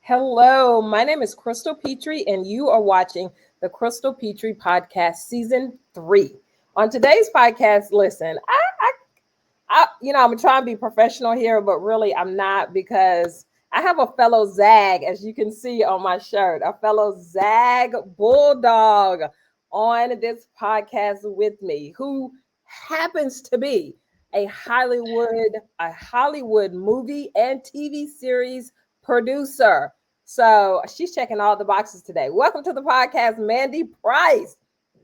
Hello, my name is Crystal Petry, and you are watching the Crystal Petry Podcast Season 3. On today's podcast, listen, I'm trying to be professional here, but really I'm not because I have a fellow Zag, as you can see on my shirt, a fellow Zag Bulldog on this podcast with me, who happens to be a Hollywood movie and TV series producer. So she's checking all the boxes today. Welcome to the podcast, Mandi Price.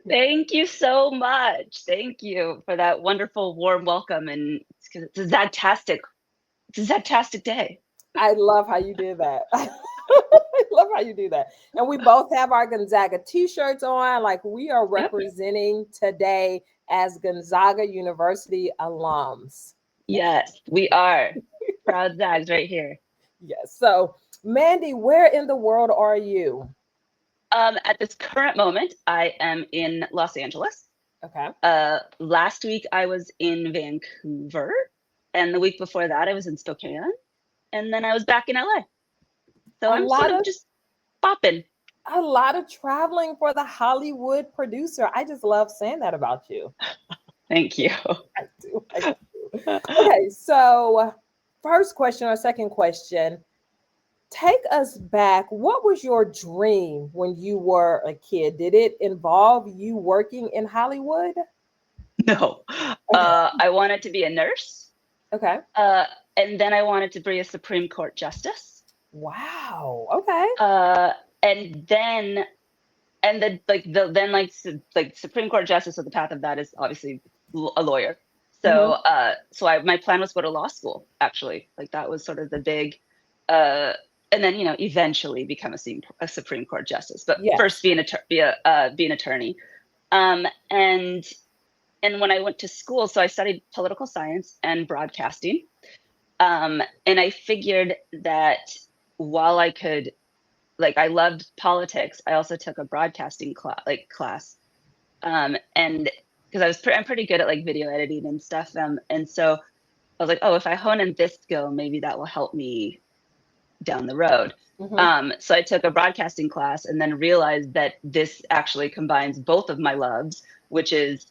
Thank you so much. Thank you for that wonderful, warm welcome. And it's a fantastic day. I love how you did that. I love how you do that. And we both have our Gonzaga t-shirts on. Like we are Yep. representing today as Gonzaga University alums. Yes, we are. Proud Zags right here. Yes. So, Mandi, where in the world are you? At this current moment, I am in Los Angeles. Okay. Last week I was in Vancouver, and the week before that I was in Spokane, and then I was back in LA. So I'm sort of just bopping. A lot of traveling for the Hollywood producer. I just love saying that about you. Thank you. I do. Okay, so first question or second question, take us back. What was your dream when you were a kid? Did it involve you working in Hollywood? No. I wanted to be a nurse. Okay. And then I wanted to be a Supreme Court justice. Wow. Okay. And then Supreme Court justice. So the path of that is obviously a lawyer. So my plan was to go to law school. Actually, like that was sort of the big, and then eventually become a Supreme Court justice. But first be an attorney. And when I went to school, so I studied political science and broadcasting. And I figured that while I could, like, I loved politics, I also took a broadcasting class. And because I'm pretty good at like video editing and stuff. And so I was like, oh, if I hone in this skill, maybe that will help me down the road. So I took a broadcasting class and then realized that this actually combines both of my loves, which is,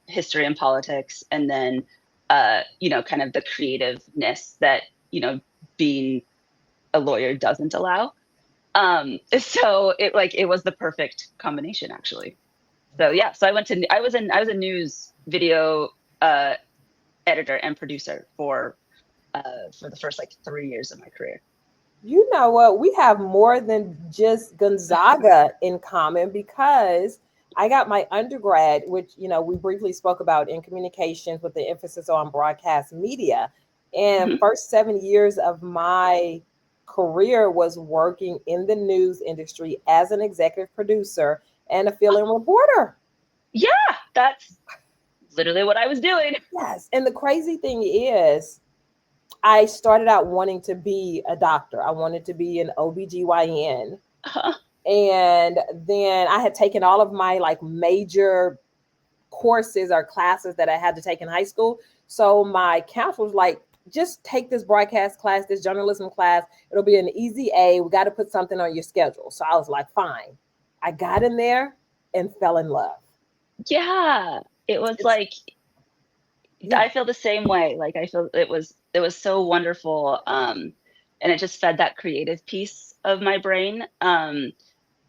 history and politics, and then, kind of the creativeness that, being a lawyer doesn't allow. So it was the perfect combination, actually. So yeah, so I was a news video editor and producer for the first 3 years of my career. You know what? We have more than just Gonzaga in common because I got my undergrad, which, we briefly spoke about, in communications with the emphasis on broadcast media. And first 7 years of my career was working in the news industry as an executive producer and a fill-in reporter. Yeah, that's literally what I was doing. Yes. And the crazy thing is, I started out wanting to be a doctor. I wanted to be an OBGYN. And then I had taken all of my major courses or classes that I had to take in high school. So my counselor was like, just take this broadcast class, this journalism class. It'll be an easy A. We got to put something on your schedule. So I was like, fine. I got in there and fell in love. Yeah. It was I feel the same way. Like I feel it was so wonderful. And it just fed that creative piece of my brain. And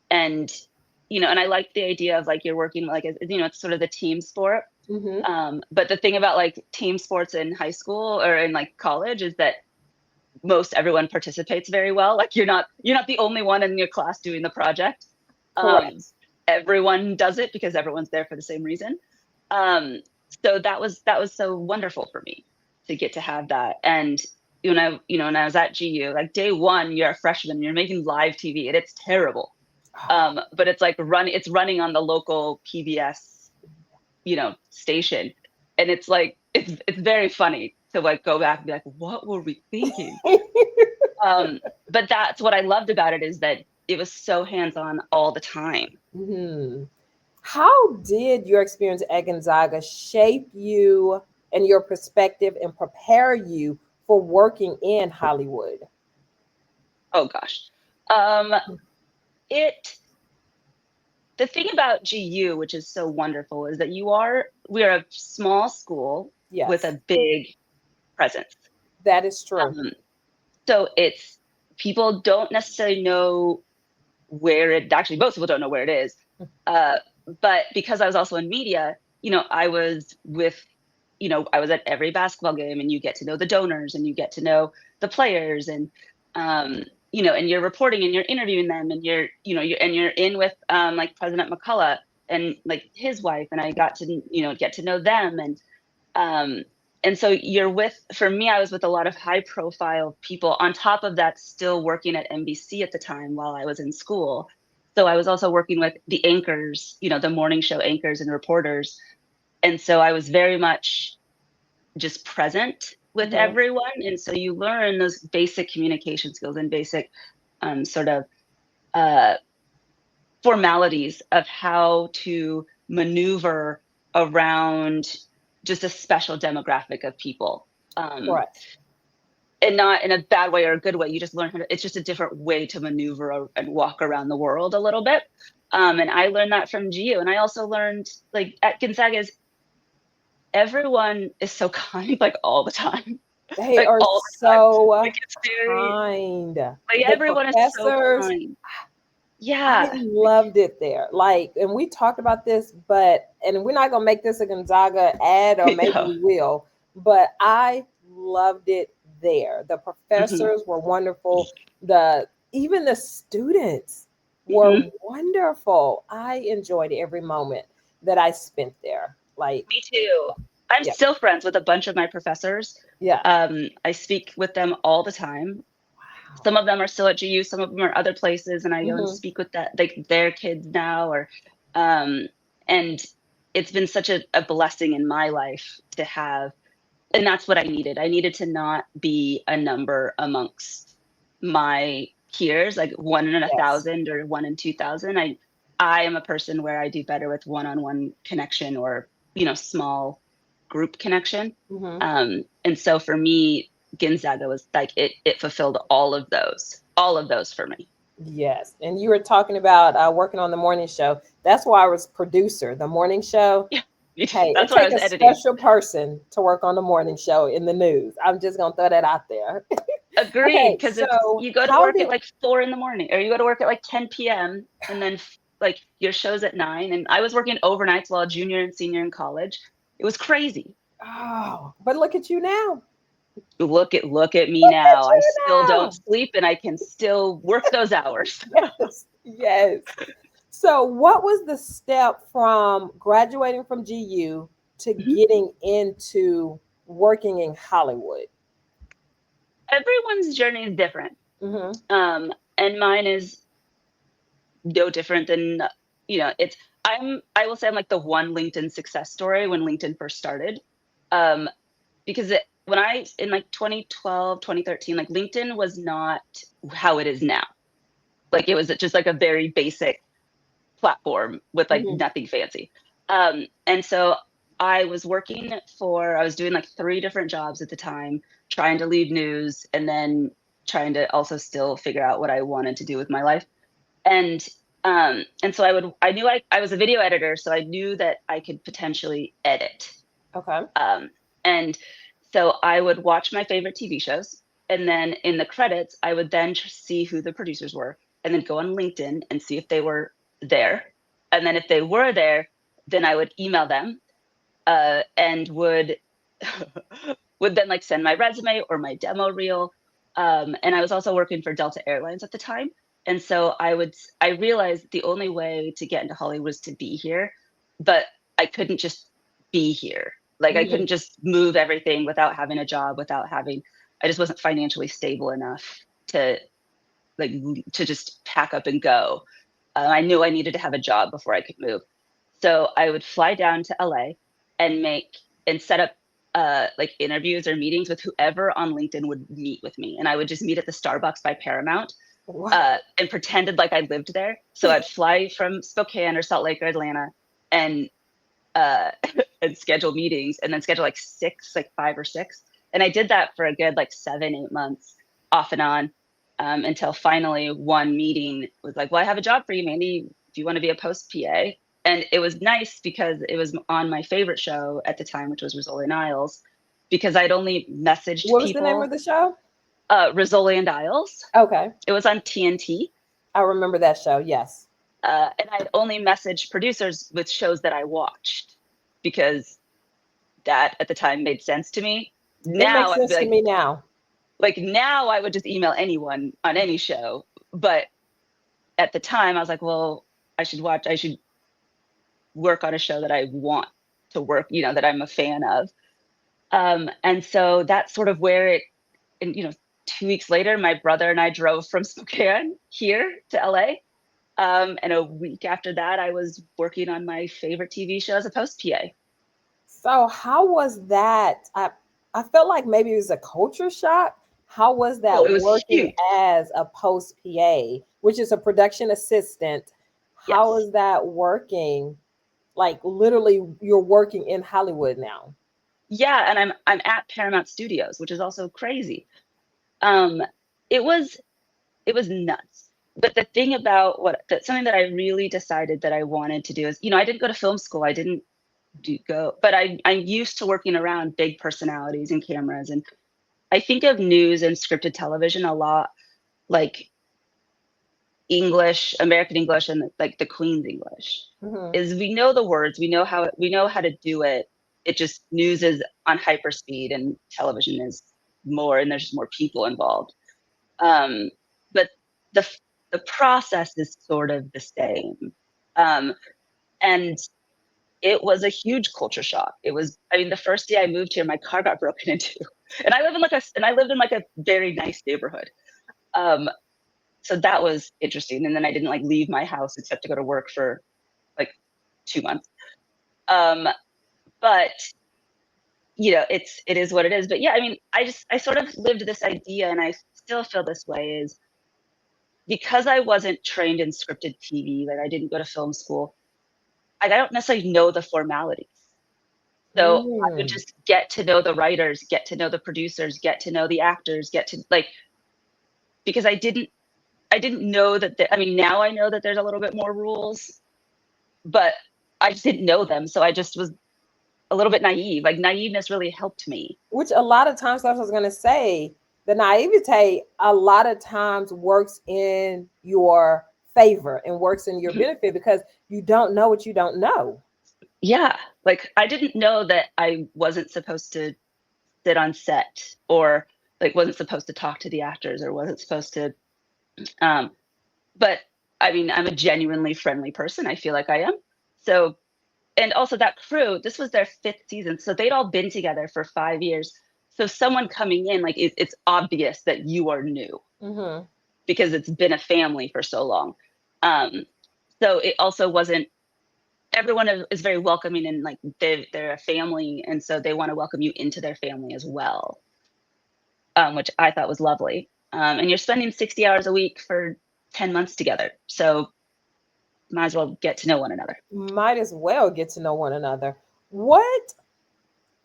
I like the idea of you're working it's sort of the team sport. But the thing about team sports in high school or in college is that most everyone participates very well. You're not the only one in your class doing the project. Everyone does it because everyone's there for the same reason. So that was so wonderful for me to get to have that. And when I was at GU, day one, you're a freshman, you're making live TV and it's terrible. But it's it's running on the local PBS, station. And it's it's very funny to go back and be like, what were we thinking? But that's what I loved about it, is that it was so hands-on all the time. How did your experience at Gonzaga shape you and your perspective and prepare you for working in Hollywood? Oh gosh. Um, the thing about GU, which is so wonderful, is that we are a small school with Yes, a big presence. that is true. So people don't necessarily know actually most people don't know where it is. But because I was also in media, I was at every basketball game, and you get to know the donors and you get to know the players, and and you're reporting and you're interviewing them, and you're in with like President McCullough and like his wife, and I got to get to know them, um, and so for me, I was with a lot of high profile people. On top of that, still working at NBC at the time while I was in school. So I was also working with the anchors, the morning show anchors and reporters. And so I was very much just present with everyone. And so you learn those basic communication skills and basic sort of uh, formalities of how to maneuver around just a special demographic of people. Correct. And not in a bad way or a good way. You just learn it's just a different way to maneuver and walk around the world a little bit. And I learned that from GU. And I also learned, like, at Gonzaga, everyone is so kind, like, all the time. They Like, are all the time. so Like, it's very, kind. like, The everyone is so professors, kind. I Yeah. loved it there. Like, and we talked about this, and we're not gonna make this a Gonzaga ad, or maybe Yeah. we will, but I loved it there. The Mhm. professors were wonderful. Even the students were Mhm. wonderful. I enjoyed every moment that I spent there. Like, Me too. I'm yeah, still friends with a bunch of my professors. yeah. I speak with them all the time. Wow. Some of them are still at GU, some of them are other places, and I go and Hmm. speak with their kids now, um, and it's been such a blessing in my life to have, and that's what I needed. I needed to not be a number amongst my peers, like one in a Yes. thousand or one in 2,000. I am a person where I do better with one-on-one connection, or small group connection. Hmm. And so for me, Gonzaga was like it fulfilled all of those for me. Yes. And you were talking about working on the morning show. That's why I was producer, the morning show. Yeah, Hey, it that's what I take was a editing. special person to work on the morning show in the news. I'm just gonna throw that out there. Agreed, Okay, because it's so you go to how work at did like 4 in the morning, or you go to work at like 10 p.m. and then like your show's at 9. And I was working overnights while a junior and senior in college. It was crazy. but look at you now. Look at me Look at now. I you still don't now. sleep, and I can still work those hours. Yes, yes. So what was the step from graduating from GU to Mhm. getting into working in Hollywood? Everyone's journey is different, Mm-hmm. and mine is no different than it's I will say I'm like the one LinkedIn success story when LinkedIn first started, um, because when I in like 2012 2013, like LinkedIn was not how it is now. Like it was just like a very basic platform with like Mm-hmm. nothing fancy. And so I was doing like 3 different jobs at the time, trying to lead news, and then trying to also still figure out what I wanted to do with my life. And so I knew I was a video editor, so I knew that I could potentially edit. Okay. And so I would watch my favorite TV shows, and then in the credits, I would then see who the producers were, and then go on LinkedIn and see if they were there. And then if they were there, then I would email them, and would would then like send my resume or my demo reel. And I was also working for Delta Airlines at the time. And so I realized the only way to get into Hollywood was to be here, but I couldn't just be here. Like I Mm-hmm. couldn't just move everything without having a job, I just wasn't financially stable enough to like to just pack up and go. I knew I needed to have a job before I could move. So I would fly down to LA and set up like interviews or meetings with whoever on LinkedIn would meet with me. And I would just meet at the Starbucks by Paramount, Wow. and pretended like I lived there. So I'd fly from Spokane or Salt Lake or Atlanta, and uh, and schedule meetings, and then schedule like 5 or 6. And I did that for a good like 7, 8 months off and on. until finally one meeting was like, well, I have a job for you, Mandy. Do you want to be a post PA? And it was nice because it was on my favorite show at the time, which was Rizzoli and Isles, because I'd only messaged What was people. the name of the show? Rizzoli and Isles. Okay. It was on TNT. I remember that show, yes. And I'd only messaged producers with shows that I watched because that at the time made sense to me. It makes sense to me now. Like now I would just email anyone on any show. But at the time I was like, well, I should work on a show that I want to work, that I'm a fan of. And so that's sort of where it, and 2 weeks later, my brother and I drove from Spokane here to LA. And a week after that, I was working on my favorite TV show as a post PA. So how was that? I felt like maybe it was a culture shock. How was that working huge. As a post PA, which is a production assistant? How is that working? Like literally you're working in Hollywood now. Yeah, and I'm at Paramount Studios, which is also crazy. It was nuts. But the thing about something that I really decided that I wanted to do is, I didn't go to film school. I didn't but I'm used to working around big personalities and cameras. And I think of news and scripted television a lot like English, American English, and like the Queen's English. Mm-hmm. Is we know the words, we know how to do it. It just news is on hyperspeed and television is more, and there's just more people involved. But the process is sort of the same. And it was a huge culture shock. It was, the first day I moved here, my car got broken into, and I lived in like a very nice neighborhood. So that was interesting. And then I didn't leave my house except to go to work for like 2 months. But it is what it is. But yeah, I sort of lived this idea, and I still feel this way, is because I wasn't trained in scripted TV, like I didn't go to film school, I don't necessarily know the formalities. So I would just get to know the writers, get to know the producers, get to know the actors, because I didn't know that, now I know that there's a little bit more rules, but I just didn't know them. So I just was a little bit naive. Like naiveness really helped me. Which a lot of times, I was going to say, the naivete a lot of times works in your favor and works in your benefit because you don't know what you don't know. Yeah. Like I didn't know that I wasn't supposed to sit on set, or wasn't supposed to talk to the actors, or wasn't supposed to, but I'm a genuinely friendly person. I feel like I am. So, and also that crew, this was their 5th season. So they'd all been together for 5 years. So someone coming in, it's obvious that you are new, mm-hmm. because it's been a family for so long. So it also wasn't, everyone is very welcoming, and they're a family. And so they want to welcome you into their family as well, which I thought was lovely. And you're spending 60 hours a week for 10 months together. So might as well get to know one another. Might as well get to know one another. What?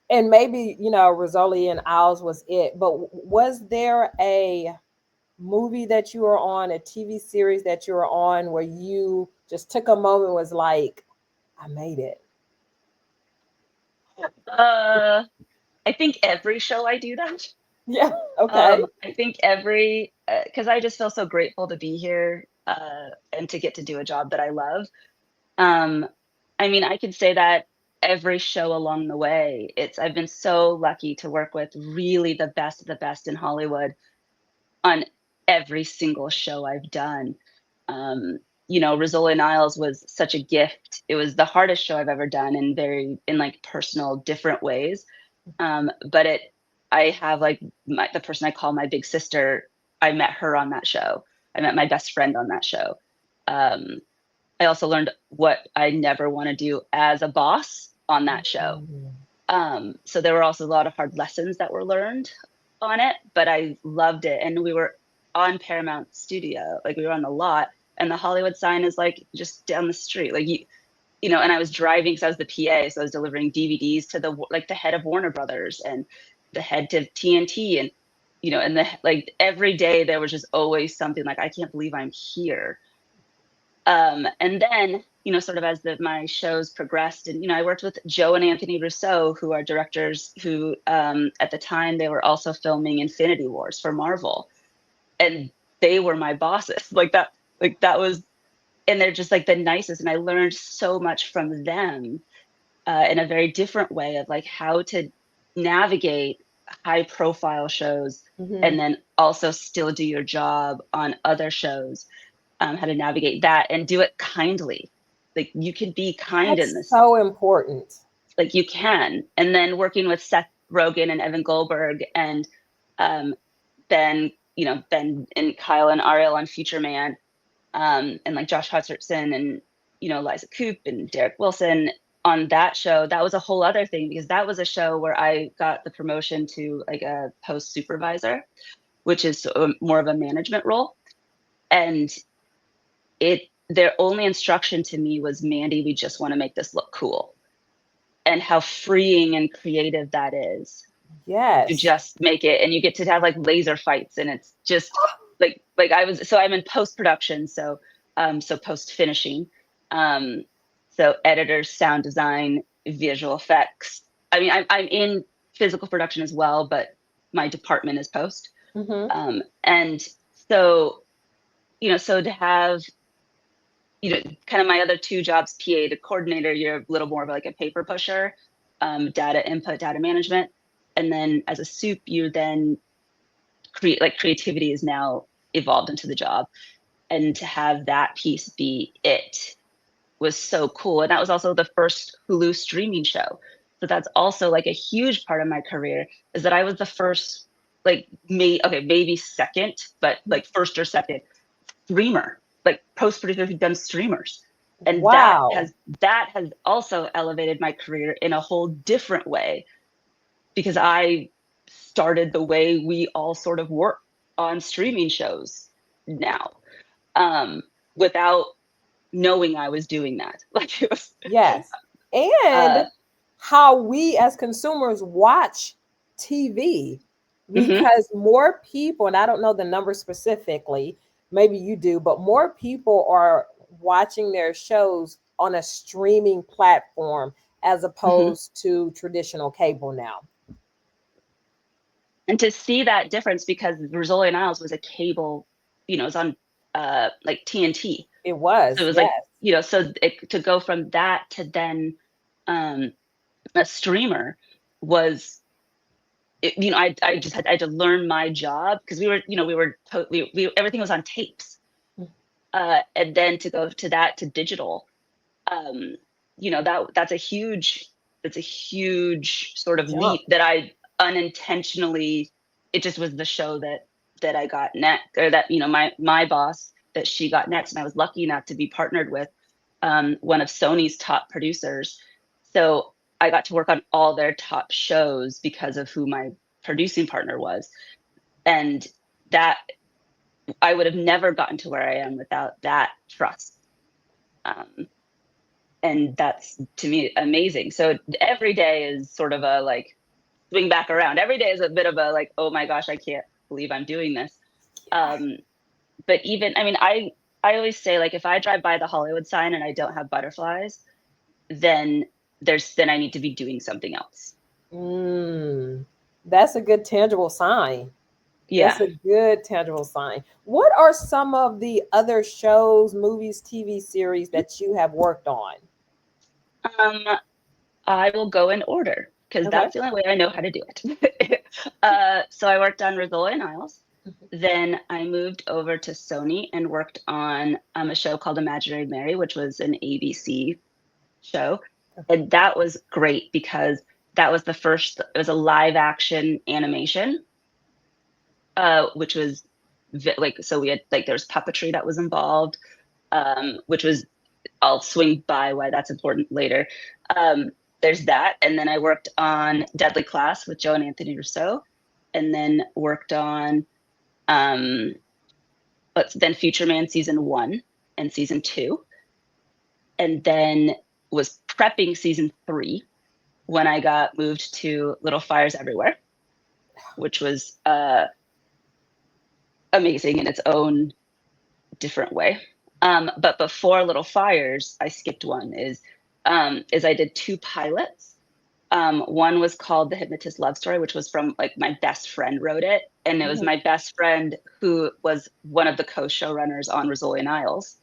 And maybe, Rizzoli and Isles was it, but was there a movie that you were on, a TV series that you were on, where you just took a moment and was like, I made it? I think every show I do that. Yeah. Okay. I think because I just feel so grateful to be here, and to get to do a job that I love. I can say that every show along the way, I've been so lucky to work with really the best of the best in Hollywood on every single show I've done. Rizzoli and Isles was such a gift. It was the hardest show I've ever done, in personal, different ways. But I have the person I call my big sister. I met her on that show. I met my best friend on that show. I also learned what I never want to do as a boss on that show. So there were also a lot of hard lessons that were learned on it, but I loved it. And we were on Paramount Studio, we were on the lot, and the Hollywood sign is just down the street. And I was driving, because I was the PA, so I was delivering DVDs to the head of Warner Brothers and the head to TNT. And and like every day there was just always something like, I can't believe I'm here. And then, sort of as my shows progressed, and, I worked with Joe and Anthony Russo, who are directors who, at the time, they were also filming Infinity Wars for Marvel. And they were my bosses. Like that was, and they're just like the nicest. And I learned so much from them in a very different way of like how to navigate high profile shows and then also still do your job on other shows. How to navigate that and do it kindly. Like you can be kind in this. So important. Like you can. And then working with Seth Rogen and Evan Goldberg and Ben and Kyle and Ariel on Future Man, and like Josh Hutcherson and, Liza Coop and Derek Wilson on that show. That was a whole other thing because that was a show where I got the promotion to like a post supervisor, which is more of a management role. And their only instruction to me was, Mandi, we just want to make this look cool. And how freeing and creative that is. Yes. To just make it, and you get to have like laser fights, and it's just like I'm in post-production, so post finishing. So editors, sound design, visual effects. I mean, I'm in physical production as well, but my department is post. And so, so to have, kind of my other two jobs, PA to coordinator, you're a little more of like a paper pusher, data input, data management. And then as a soup, you then creativity is now evolved into the job. And to have that piece be it was so cool. And that was also the first Hulu streaming show. So that's also like a huge part of my career, is that I was the first, like maybe second, but like first or second streamer, like post-producer who'd done streamers. And wow. that has also elevated my career in a whole different way, because I started the way we all sort of work on streaming shows now, without knowing I was doing that. Like it was, yes. And how we as consumers watch TV, because more people, and I don't know the number specifically, maybe you do, but more people are watching their shows on a streaming platform as opposed to traditional cable now. And to see that difference, because Rizzoli and Isles was a cable, it was on like TNT. It was. So it was so to go from that to then a streamer was, I had to learn my job, because we were everything was on tapes, and then to go to that to digital, that's a huge sort of leap that I unintentionally, it just was the show that I got next, or that my boss, that she got next, and I was lucky enough to be partnered with one of Sony's top producers. So I got to work on all their top shows because of who my producing partner was. And that I would have never gotten to where I am without that trust. And that's, to me, amazing. So every day is sort of a like swing back around. Every day is a bit of a like, oh my gosh, I can't believe I'm doing this. But even, I mean, I always say, like, if I drive by the Hollywood sign and I don't have butterflies, then I need to be doing something else. That's a good tangible sign. Yeah. That's a good tangible sign. What are some of the other shows, movies, TV series that you have worked on? I will go in order, because that's the only way I know how to do it. So I worked on Rizzoli and Isles. Then I moved over to Sony and worked on a show called Imaginary Mary, which was an ABC show. And that was great because that was it was a live action animation, which was so we had there's puppetry that was involved, which was, I'll swing by why that's important later. There's that. And then I worked on Deadly Class with Joe and Anthony Russo, and then worked on then Future Man season 1 and season 2, and then was prepping season 3 when I got moved to Little Fires Everywhere, which was amazing in its own different way. But before Little Fires, I skipped one. Is I did 2 pilots. One was called The Hypnotist Love Story, which was from like my best friend wrote it, and it was my best friend who was one of the co-showrunners on Rizzoli and Isles,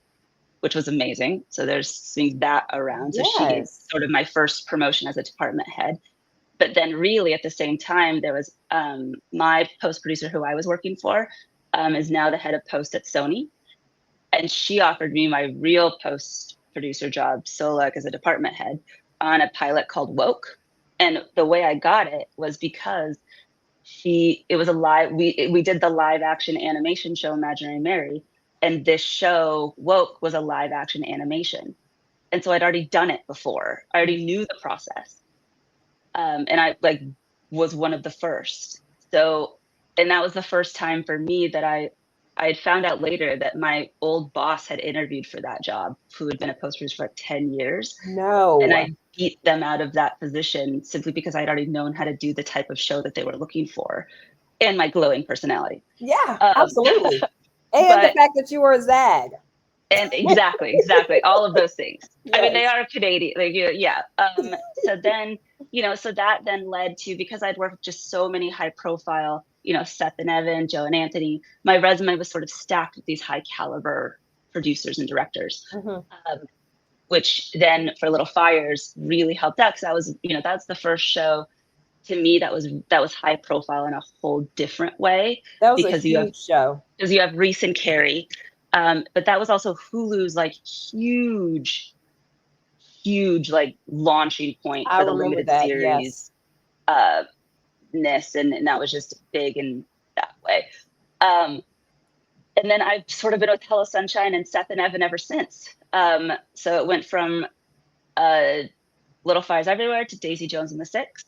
which was amazing. So there's seeing that around. So she is sort of my first promotion as a department head. But then really at the same time, there was my post producer who I was working for is now the head of post at Sony. And she offered me my real post producer job, solo as a department head, on a pilot called Woke. And the way I got it was because it was a live, we did the live action animation show Imaginary Mary. And this show, Woke, was a live action animation. And so I'd already done it before. I already knew the process. And I like was one of the first. So, and that was the first time for me that I had found out later that my old boss had interviewed for that job, who had been a post producer for like 10 years. No. And I beat them out of that position simply because I'd already known how to do the type of show that they were looking for and my glowing personality. Yeah, absolutely. And the fact that you were a Zag. And exactly. All of those things. Yes. I mean, they are Canadian. Like, yeah. So then, so that then led to, because I'd worked with just so many high profile, Seth and Evan, Joe and Anthony, my resume was sort of stacked with these high caliber producers and directors, which then for Little Fires really helped out. Cause that was, that's the first show to me that was high profile in a whole different way. That was because a huge show. Because you have Reese and Carrie. But that was also Hulu's like huge like launching point for the limited series ness, and that was just big in that way. And then I've sort of been with Hello Sunshine and Seth and Evan ever since. So it went from Little Fires Everywhere to Daisy Jones and the Six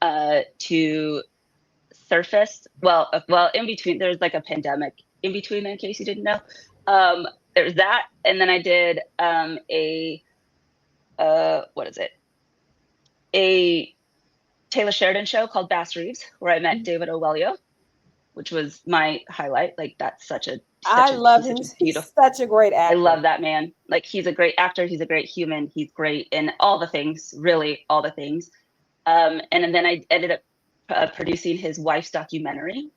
to Surface. Well, in between there's like a pandemic in between, in case you didn't know. There's that, and then I did a Taylor Sheridan show called Bass Reeves, where I met David Owelio, which was my highlight. Like, that's I love him. He's such a great actor. I love that man. Like, he's a great actor. He's a great human. He's great in all the things, really all the things. And then I ended up producing his wife's documentary,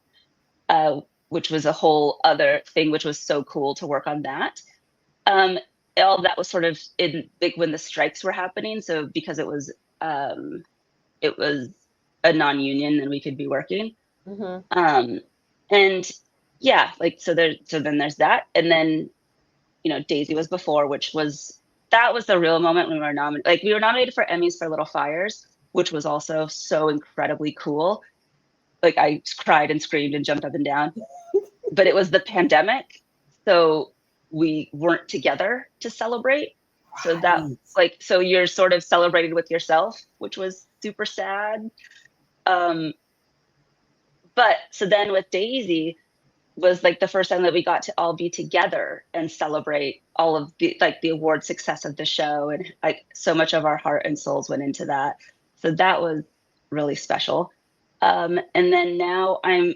which was a whole other thing, which was so cool to work on that. All that was sort of when the strikes were happening. So because it was a non-union, and we could be working. And yeah, like, so then there's that. And then, Daisy was before, that was the real moment when we were nominated. Like, we were nominated for Emmys for Little Fires, which was also so incredibly cool. Like, I cried and screamed and jumped up and down, but it was the pandemic. So we weren't together to celebrate. So that, like, so you're sort of celebrated with yourself, which was super sad. But so then with Daisy was like the first time that we got to all be together and celebrate all of the award success of the show. And like, so much of our heart and souls went into that. So that was really special. And then now I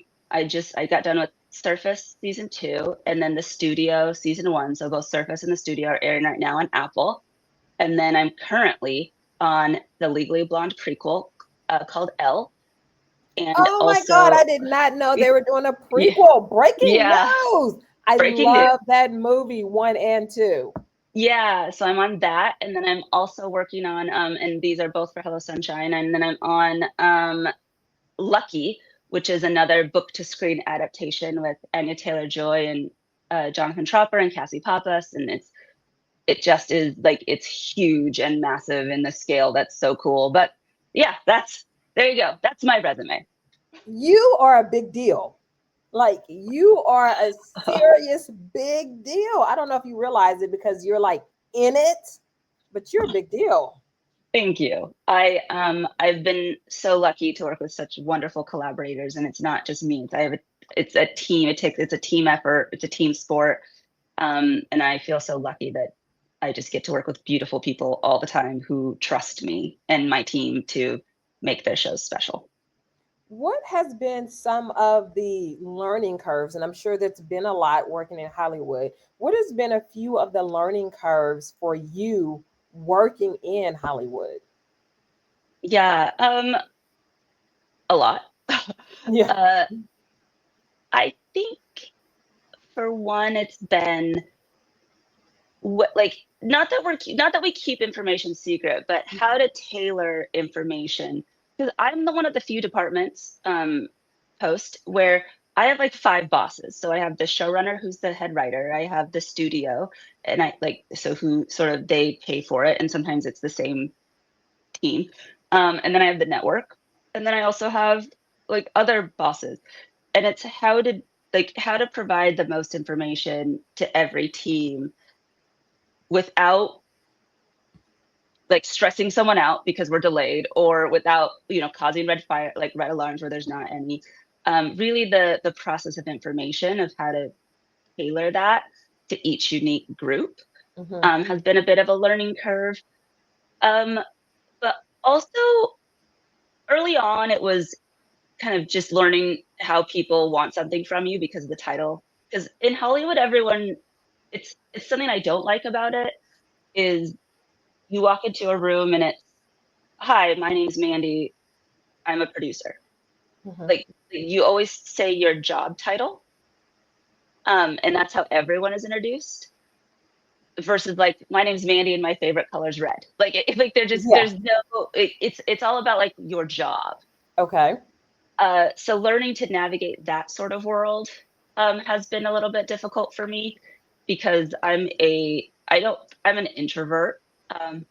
got done with Surface season 2, and then the studio season 1. So both Surface and the studio are airing right now on Apple. And then I'm currently on the Legally Blonde prequel called Elle. And oh my God, I did not know they were doing a prequel. Breaking news. I love that movie 1 and 2. Yeah, so I'm on that. And then I'm also working on, and these are both for Hello Sunshine. And then I'm on Lucky, which is another book to screen adaptation with Anya Taylor-Joy and Jonathan Tropper and Cassie Pappas. And it just is like, it's huge and massive in the scale. That's so cool. But yeah, there you go. That's my resume. You are a big deal. Like, you are a serious big deal. I don't know if you realize it because you're like in it, but you're a big deal. Thank you. I've been so lucky to work with such wonderful collaborators, and it's not just me. It's a team. It's a team effort. It's a team sport. And I feel so lucky that I just get to work with beautiful people all the time who trust me and my team to make their shows special. What has been some of the learning curves? And I'm sure that's been a lot working in Hollywood. What has been a few of the learning curves for you working in Hollywood? Yeah, a lot. Yeah. uh, I think for one, it's been what like not that we keep information secret, but how to tailor information. Because I'm the one of the few departments post where I have like five bosses. So I have the showrunner who's the head writer. I have the studio, and I like so who sort of they pay for it, and sometimes it's the same team. And then I have the network, and then I also have like other bosses, and it's how to provide the most information to every team without like stressing someone out because we're delayed, or without causing red alarms where there's not any. Really, the process of information of how to tailor that to each unique group Hmm. has been a bit of a learning curve. um, but also early on it was kind of just learning how people want something from you because of the title. Because in Hollywood, everyone, it's something I don't like about it is you walk into a room and it's, "Hi, my name's Mandy. I'm a producer." Hmm. Like you always say your job title, and that's how everyone is introduced. Versus like, "My name's Mandy and my favorite color is red." Like Yeah. there's no it's all about like your job. Okay. So learning to navigate that sort of world has been a little bit difficult for me because I'm an introvert. Um,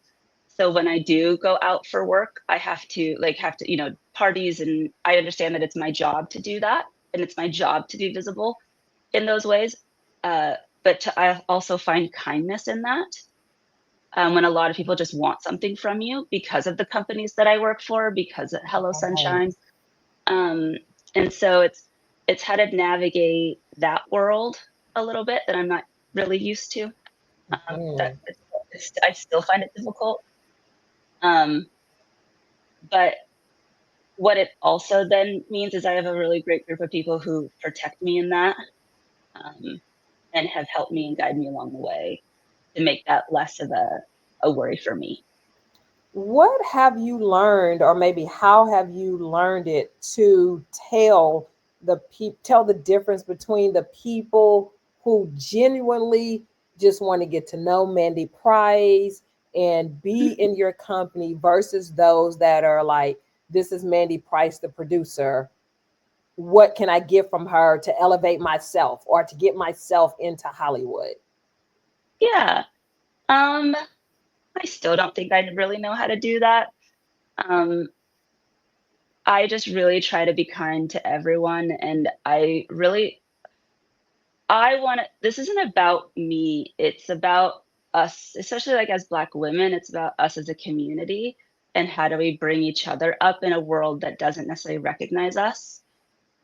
so when I do go out for work, I have to parties, and I understand that it's my job to do that, and it's my job to be visible in those ways. Uh, I also find kindness in that, when a lot of people just want something from you because of the companies that I work for, because of Hello Right. Sunshine. Um, and so it's how to navigate that world a little bit that I'm not really used to. That Mhm. I still find it difficult. Um, but what it also then means is I have a really great group of people who protect me in that, um, and have helped me and guide me along the way to make that less of a worry for me. What have you learned, or maybe how have you learned it to tell the difference between the people who genuinely just want to get to know Mandy Price and be in your company versus those that are like, this is Mandy Price, the producer. What can I get from her to elevate myself or to get myself into Hollywood? Yeah. Um, I still don't think I really know how to do that. Um, I just really try to be kind to everyone, and I want to. This isn't about me. It's about us, especially like as Black women. It's about us as a community, and how do we bring each other up in a world that doesn't necessarily recognize us.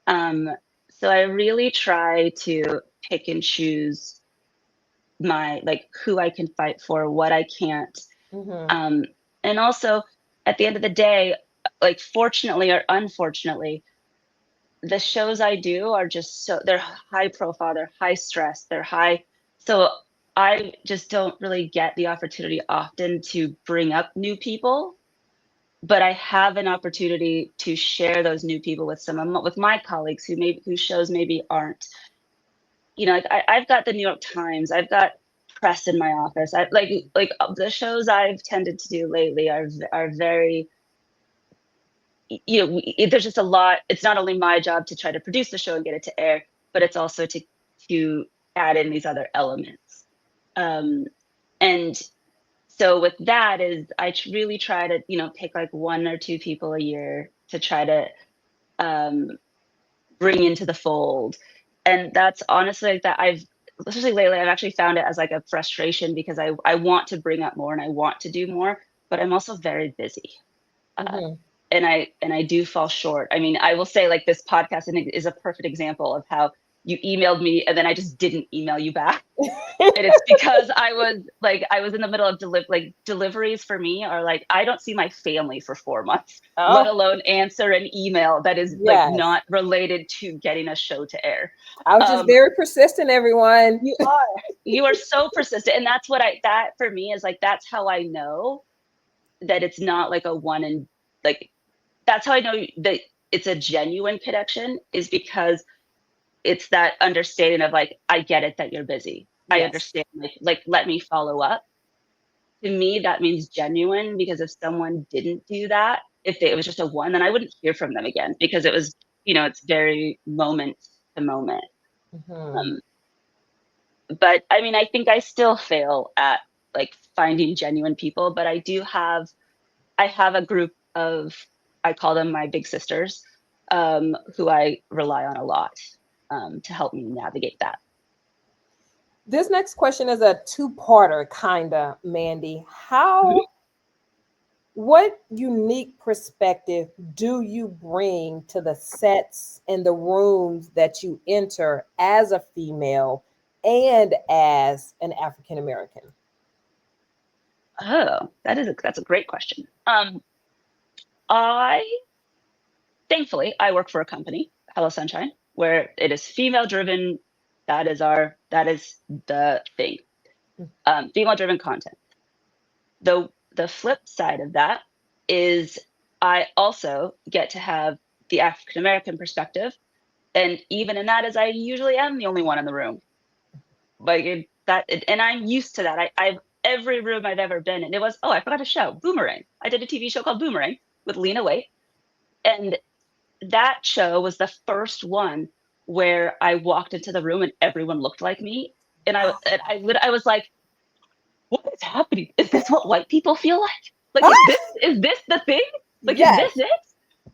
Um, so I really try to pick and choose my like who I can fight for, what I can't. Mm-hmm. Um, and also, at the end of the day, like fortunately or unfortunately, the shows I do are just they're high profile, they're high stress, they're high. So I just don't really get the opportunity often to bring up new people, but I have an opportunity to share those new people with with my colleagues whose shows maybe aren't. Like I've got the New York Times, I've got press in my office. I like the shows I've tended to do lately are very, there's just a lot. It's not only my job to try to produce the show and get it to air, but it's also to add in these other elements. Um, and so with that is really try to pick like one or two people a year to try to um, bring into the fold. And that's honestly like that especially lately I've actually found it as like a frustration because I want to bring up more and I want to do more, but I'm also very busy. Uh, Mm-hmm. and I do fall short. I mean, I will say like this podcast I think is a perfect example of how you emailed me and then I just didn't email you back. And it's because I was in the middle of deliveries for me are like, I don't see my family for 4 months, let Oh, alone answer an email that is like yes. not related to getting a show to air. I was just very persistent, everyone. You are so persistent. And that's that for me is like, that's how I know that it's not like a one and like, that's how I know that it's a genuine connection, is because it's that understanding of like, I get it that you're busy. I Yes. understand, like let me follow up. To me, that means genuine, because if someone didn't do that, it was just a one, then I wouldn't hear from them again, because it was, it's very moment to moment. Mhm. But I mean, I think I still fail at like finding genuine people, but I have a group of, I call them my big sisters, who I rely on a lot, to help me navigate that. This next question is a two-parter, kinda, Mandy. What unique perspective do you bring to the sets and the rooms that you enter as a female and as an African American? Oh, that's a great question. I Thankfully, I work for a company, Hello Sunshine, where it is female driven. That is the thing. Female driven content. The flip side of that is I also get to have the African American perspective, and even in that, as I usually am the only one in the room. And I'm used to that. I've every room I've ever been in. It was, oh, I forgot a show, Boomerang. I did a TV show called Boomerang with Lena Waithe, and that show was the first one where I walked into the room and everyone looked like me, and I was like, what is happening? Is this what white people feel like? Like, is this the thing? Like, is Yes. this it?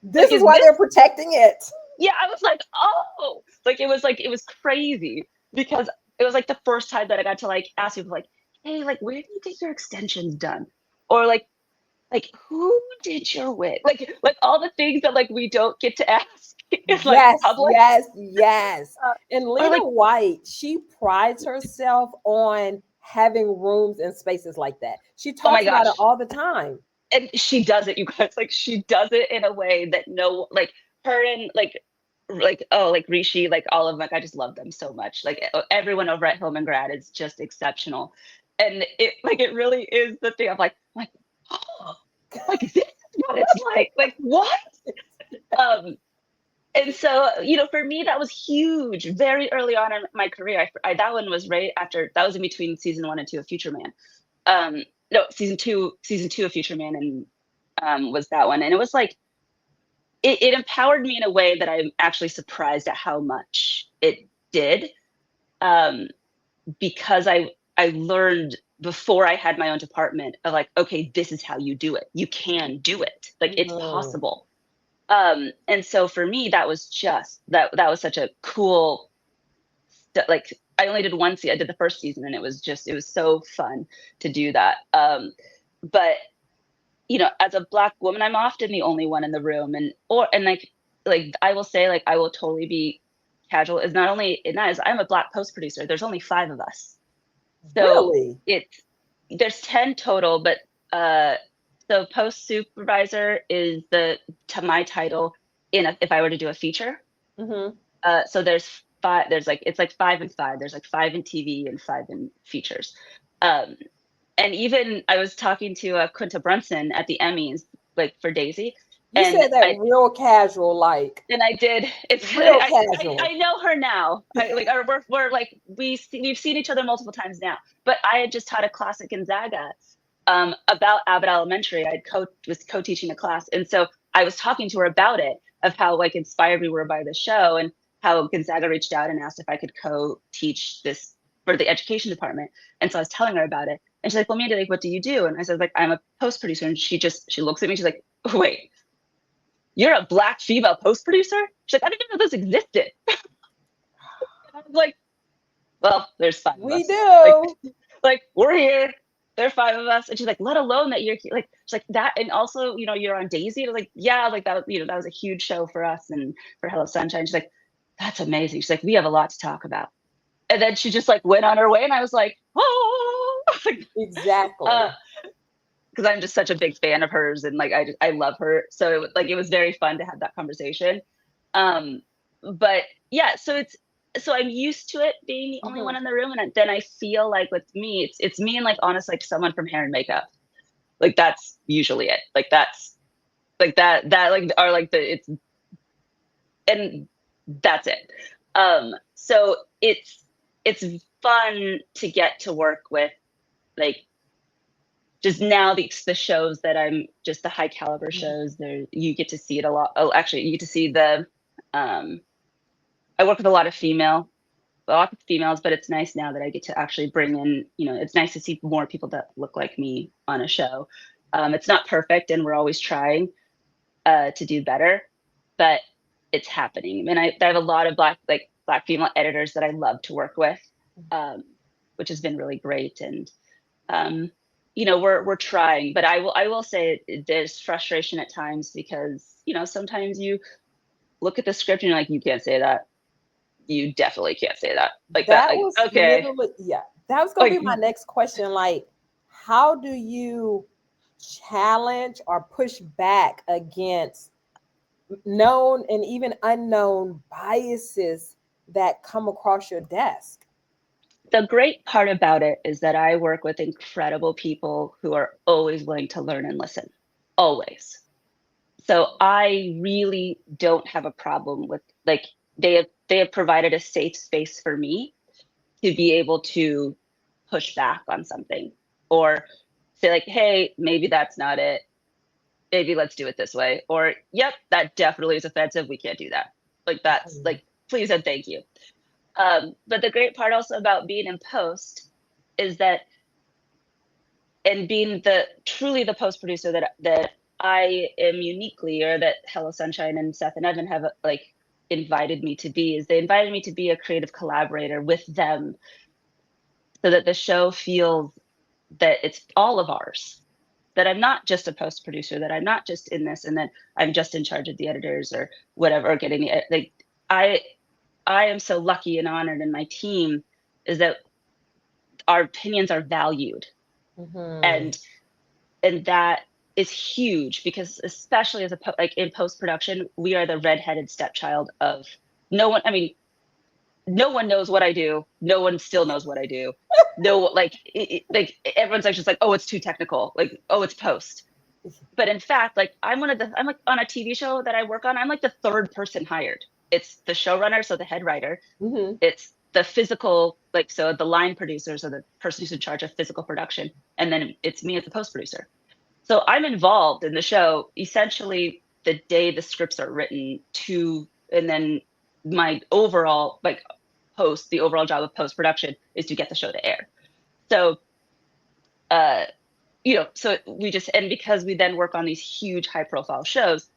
This is why they're protecting it. Yeah, I was like, oh, it was crazy, because it was like the first time that I got to like ask people like, hey, like, where do you get your extensions done? Or like who did your wig? Like all the things that like we don't get to ask in like Yes, public. yes. And Or Lena like, White, she prides herself on having rooms and spaces like that. She oh my talks about it gosh. all the time. And she does it, you guys. Like she does it in a way that no, like her and like Rishi, like all of them, like I just love them so much. Like everyone over at Hillman Grad is just exceptional. And it really is the thing of like, oh, like this is what it's like. Like what? Um and so, for me, that was huge. Very early on in my career, that one was right after, that was in between season 1 and 2 of Future Man. No, season two of Future Man, and was that one. And it was like, it empowered me in a way that I'm actually surprised at how much it did. Um, because I learned before I had my own department of like, okay, this is how you do it. You can do it. Like it's Mhm. possible. And so for me, that was just that was such a cool, like I only did one season. I did the first season, and it was so fun to do that. But as a Black woman, I'm often the only one in the room, and like I will say, like I will totally be casual. Is not only in that is I'm a Black post producer. There's only 5 of us, so Really? there's 10 total, but so post supervisor is to my title if I were to do a feature. Hmm. So there's 5. There's like it's like 5 and 5. There's like 5 in TV and 5 in features. Um, and even I was talking to Quinta Brunson at the Emmys, like for Daisy, You and said that real casual, like I did. real casual. I know her now. We're like we've seen each other multiple times now. But I had just taught a class at Gonzaga, about Abbott Elementary. Was co-teaching a class, and so I was talking to her about it, of how like inspired we were by the show, and how Gonzaga reached out and asked if I could co-teach this for the education department. And so I was telling her about it, and she's like, "Well, Mandy, like, what do you do?" And I said, "Like, I'm a post producer." And she looks at me, she's like, "Wait, you're a Black female post producer?" She's like, "I didn't even know those existed." I was like, well, there's 5 of We us. Like, do. we're here. There are 5 of us. And she's like, let alone that you're here. Like, she's like that. And also, you're on Daisy. I was like, yeah, like that, that was a huge show for us and for Hello Sunshine. She's like, that's amazing. She's like, we have a lot to talk about. And then she just like went on her way, and I was like, oh, Exactly. because I'm just such a big fan of hers, and like I love her. So it was very fun to have that conversation. Um, but yeah, so I'm used to it being the only one in the room, and then I feel like with me, it's me and like honestly like someone from hair and makeup. Like that's usually it. Like that's like that like are like the it's and that's it. So it's fun to get to work with like just now the shows that I'm just the high caliber shows there you get to see it a lot. Oh, actually you get to see the I work with a lot of females, but it's nice now that I get to actually bring in, it's nice to see more people that look like me on a show. It's not perfect and we're always trying to do better, but it's happening. And I have a lot of black female editors that I love to work with, which has been really great. And we're trying, but I will say there's frustration at times because sometimes you look at the script and you're like, you can't say that. You definitely can't say that like that. That Like, was okay, literally, yeah, that was going to like be my next question. Like, how do you challenge or push back against known and even unknown biases that come across your desk? the great part about it is that I work with incredible people who are always willing to learn and listen, always. So I really don't have a problem with like they have provided a safe space for me to be able to push back on something or say like, hey, maybe that's not it. Maybe let's do it this way. Or, yep, that definitely is offensive. We can't do that. Like that's like, please and thank you. But the great part also about being in post is that, and being truly the post producer that I am uniquely, or that Hello Sunshine and Seth and Evan have like invited me to be, is they invited me to be a creative collaborator with them, so that the show feels that it's all of ours. That I'm not just a post producer, that I'm not just in this, and that I'm just in charge of the editors or whatever, or getting the like. I am so lucky and honored, and my team is that our opinions are valued, Mm-hmm. and that is huge because especially as like in post production, we are the redheaded stepchild of no one. I mean, no one knows what I do. No one still knows what I do. No, like like everyone's like just like, oh, it's too technical. Like, oh, it's post. But in fact, like I'm like on a TV show that I work on, I'm like the third person hired. It's the showrunner, so the head writer. Mm-hmm. It's the physical, like so the line producer, so the person who's in charge of physical production, and then it's me as the post producer. So I'm involved in the show essentially the day the scripts are written and then my overall the overall job of post production is to get the show to air. So uh so and because we then work on these huge high profile shows,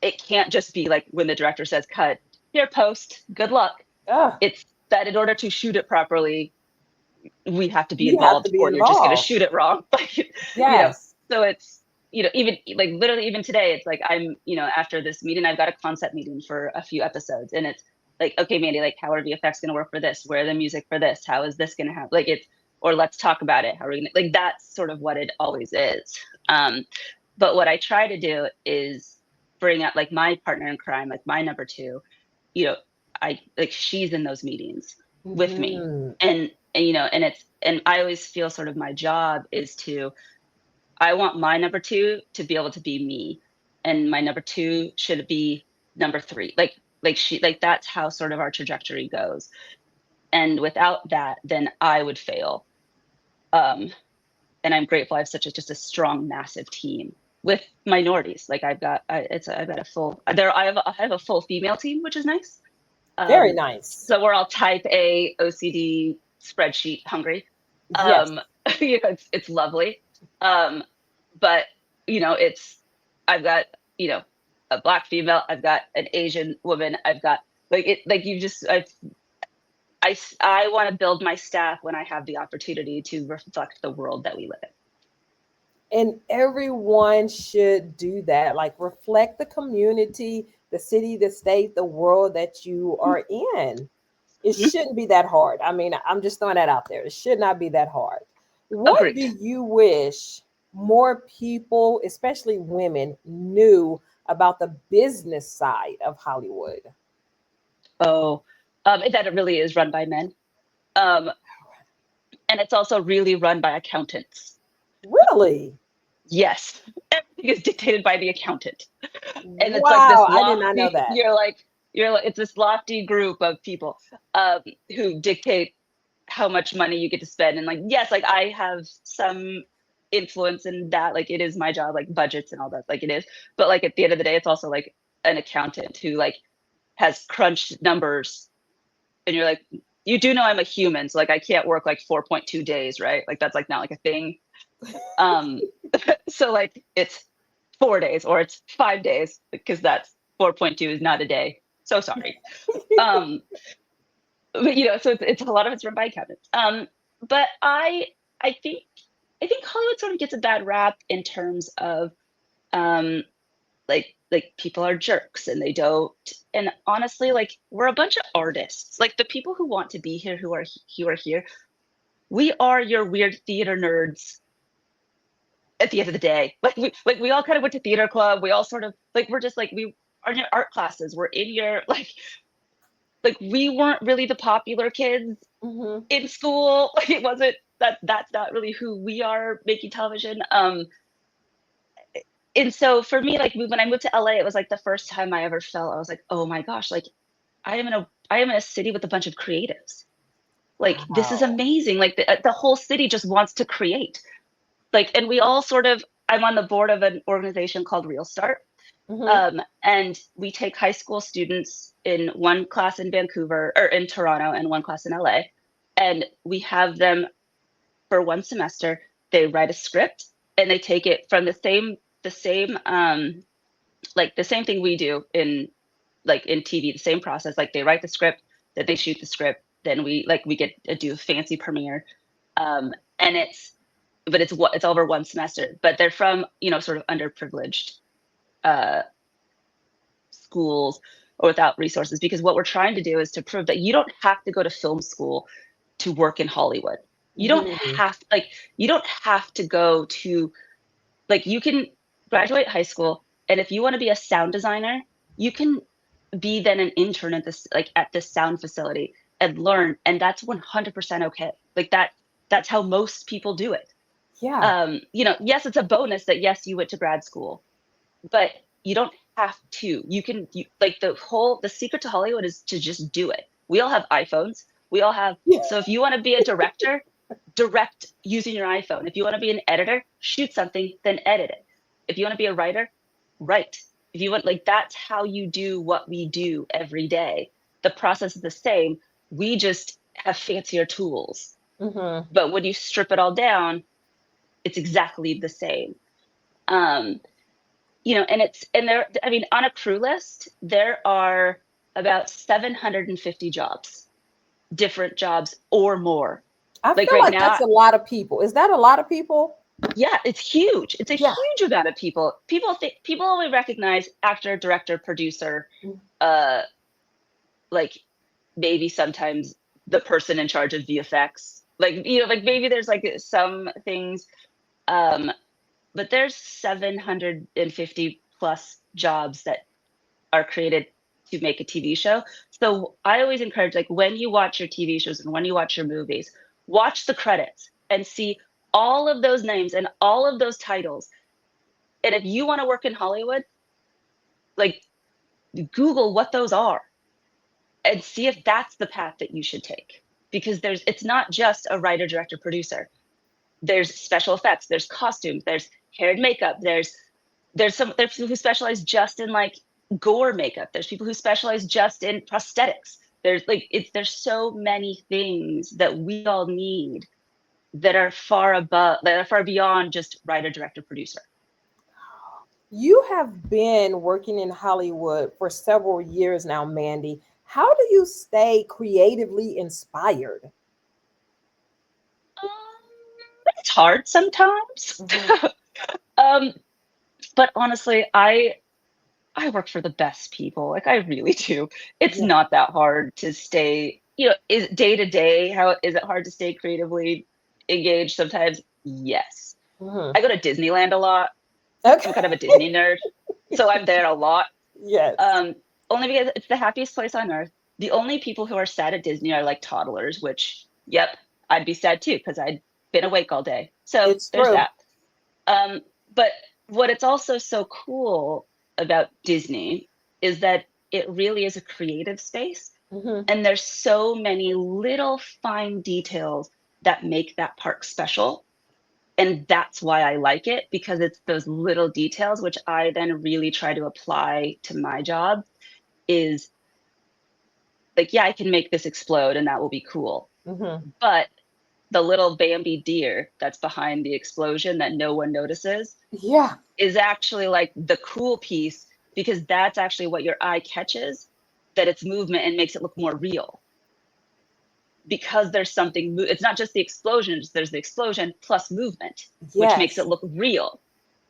it can't just be like when the director says cut, here post, good luck. Ah, It's that in order to shoot it properly, we have to be you have to involved be or you're just going to involved. shoot it wrong. Like, Yes. so it's, even like literally even today, it's like, I'm, after this meeting, I've got a concept meeting for a few episodes, and it's like, okay, Mandy, like how are VFX going to work for this? Where are the music for this? How is this going to happen? Like or let's talk about it. How are we going to, like, that's sort of what it always is. But what I try to do is bring up like my partner in crime, like my number two, you know, she's in those meetings with me, Mm-hmm. and I always feel sort of my job is I want my number two to be able to be me, and my number two should be number three. That's how sort of our trajectory goes. And without that, then I would fail. And I'm grateful I have just a strong, massive team with minorities. Like I've got a full I have a full female team, which is nice. Very Um, nice. so we're all type A, OCD, spreadsheet hungry. Yes. Um, it's lovely. Um, but it's I've got a black female, I've got an Asian woman, I've got I want to build my staff when I have the opportunity to reflect the world that we live in. And everyone should do that, like reflect the community, the city, the state, the world that you are in. It shouldn't be that hard. I mean, I'm just throwing that out there. It should not be that hard. What do Agreed. you wish more people, especially women, knew about the business side of Hollywood? Oh, that it really is run by men. Um, and it's also really run by accountants. Really? Yes, everything is dictated by the accountant. And it's like this Wow, I did not know lofty, that. it's this lofty group of people who dictate how much money you get to spend. And like, yes, like I have some influence in that. Like it is my job, like budgets and all that, like it is. But like at the end of the day, it's also like an accountant who like has crunched numbers, and you're like, you do know I'm a human, so like I can't work like 4.2 days, right? Like that's like not like a thing. Um, so like it's 4 days or it's 5 days because that's 4.2 is not a day. So sorry. Um, but so it's a lot of it's run by accountants. But I think Hollywood sort of gets a bad rap in terms of um like people are jerks and they don't, and honestly like we're a bunch of artists, like the people who want to be here, who are here, we are your weird theater nerds at the end of the day. Like we all kind of went to theater club, we all sort of like we're just like we are in your art classes, we're in your like we weren't really the popular kids Hmm. in school. Like it wasn't that's not really who we are making television. And so for me, like when I moved to LA, it was like the first time I ever felt, I was like, oh my gosh, like I am in a city with a bunch of creatives. Like this is Wow. amazing. Like the whole city just wants to create. Like, and we all sort of, I'm on the board of an organization called Real Start. Hmm. And we take high school students in one class in Vancouver or in Toronto and one class in LA. And we have them for one semester. They write a script and they take it from the same thing we do in TV, the same process. Like they write the script, then they shoot the script, then we get to do a fancy premiere. And it's over one semester, but they're from, sort of underprivileged uh, schools or without resources, because what we're trying to do is to prove that you don't have to go to film school to work in Hollywood. You don't Hmm. have like you don't have to go to like you can graduate high school, and if you want to be a sound designer, you can be then an intern at this sound facility and learn, and that's 100% okay. Like that's how most people do it. Yeah. Yes, it's a bonus that yes, you went to grad school, but you don't have to. Like the secret to Hollywood is to just do it. We all have iPhones. We all have, Yeah. so if you want to be a director, direct using your iPhone. If you want to be an editor, shoot something, then edit it. If you want to be a writer, write. If you want, like, that's how you do what we do every day. The process is the same. We just have fancier tools. Hmm. But when you strip it all down, it's exactly the same. Um, and there, I mean, on a crew list, there are about 750 jobs, different jobs or more. I Like feel right like that's now, a lot of people. Is that a lot of people? yeah, it's huge. It's a Yeah. huge amount of people. People only recognize actor, director, producer, uh, like maybe sometimes the person in charge of VFX. Like, like maybe there's like some things, um, but there's 750 plus jobs that are created to make a TV show. So I always encourage, like, when you watch your TV shows and when you watch your movies, watch the credits and see all of those names and all of those titles. And if you want to work in Hollywood, like, Google what those are and see if that's the path that you should take. Because it's not just a writer, director, producer. There's special effects, there's costumes, there's hair and makeup, there's people who specialize just in like gore makeup. There's people who specialize just in prosthetics. There's so many things that we all need that are far beyond just writer, director, producer. You have been working in Hollywood for several years now, Mandy. How do you stay creatively inspired? Um, it's hard sometimes. Hmm. um, but honestly, I I work for the best people. Like I really do. It's Yeah. not that hard to stay, is day to day, how is it hard to stay creatively engaged sometimes? Yes. Hmm. I go to Disneyland a lot. Okay. I'm kind of a Disney nerd, so I'm there a lot. Yes. Um, Only because it's the happiest place on earth. The only people who are sad at Disney are like toddlers, which, yep, I'd be sad too because I'd been awake all day. So It's there's true. that. But what it's also so cool about Disney is that it really is a creative space. Hmm. And there's so many little fine details that make that park special. And that's why I like it, because it's those little details, which I then really try to apply to my job is like, yeah, I can make this explode and that will be cool. Hmm. But the little Bambi deer that's behind the explosion that no one notices Yeah. is actually like the cool piece, because that's actually what your eye catches, that it's movement and makes it look more real. Because there's something, it's not just the explosion, there's the explosion plus movement, which makes it Yes. look real.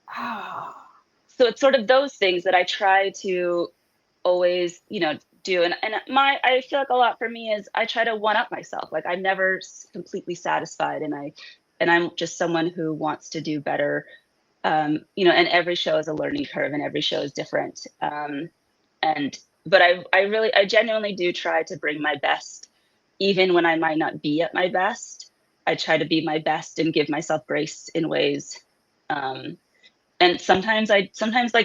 Ah. So it's sort of those things that I try to always, do. And I feel like a lot for me is I try to one up myself. Like I'm never completely satisfied. And I'm just someone who wants to do better. And every show is a learning curve and every show is different. But I genuinely do try to bring my best, even when I might not be at my best. I try to be my best and give myself grace in ways. Um, and sometimes like,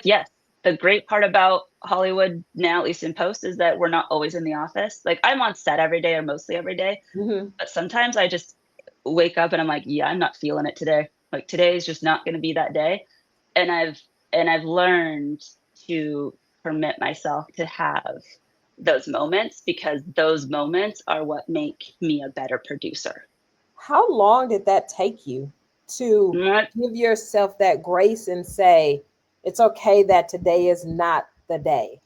yes, the great part about Hollywood now, at least in post, is that we're not always in the office. Like I'm on set every day or mostly every day, Hmm. but sometimes I just wake up and I'm like, yeah, I'm not feeling it today. Like today is just not going to be that day. And I've learned to permit myself to have those moments, because those moments are what make me a better producer. How long did that take you to give yourself that grace and say, it's okay that today is not the day?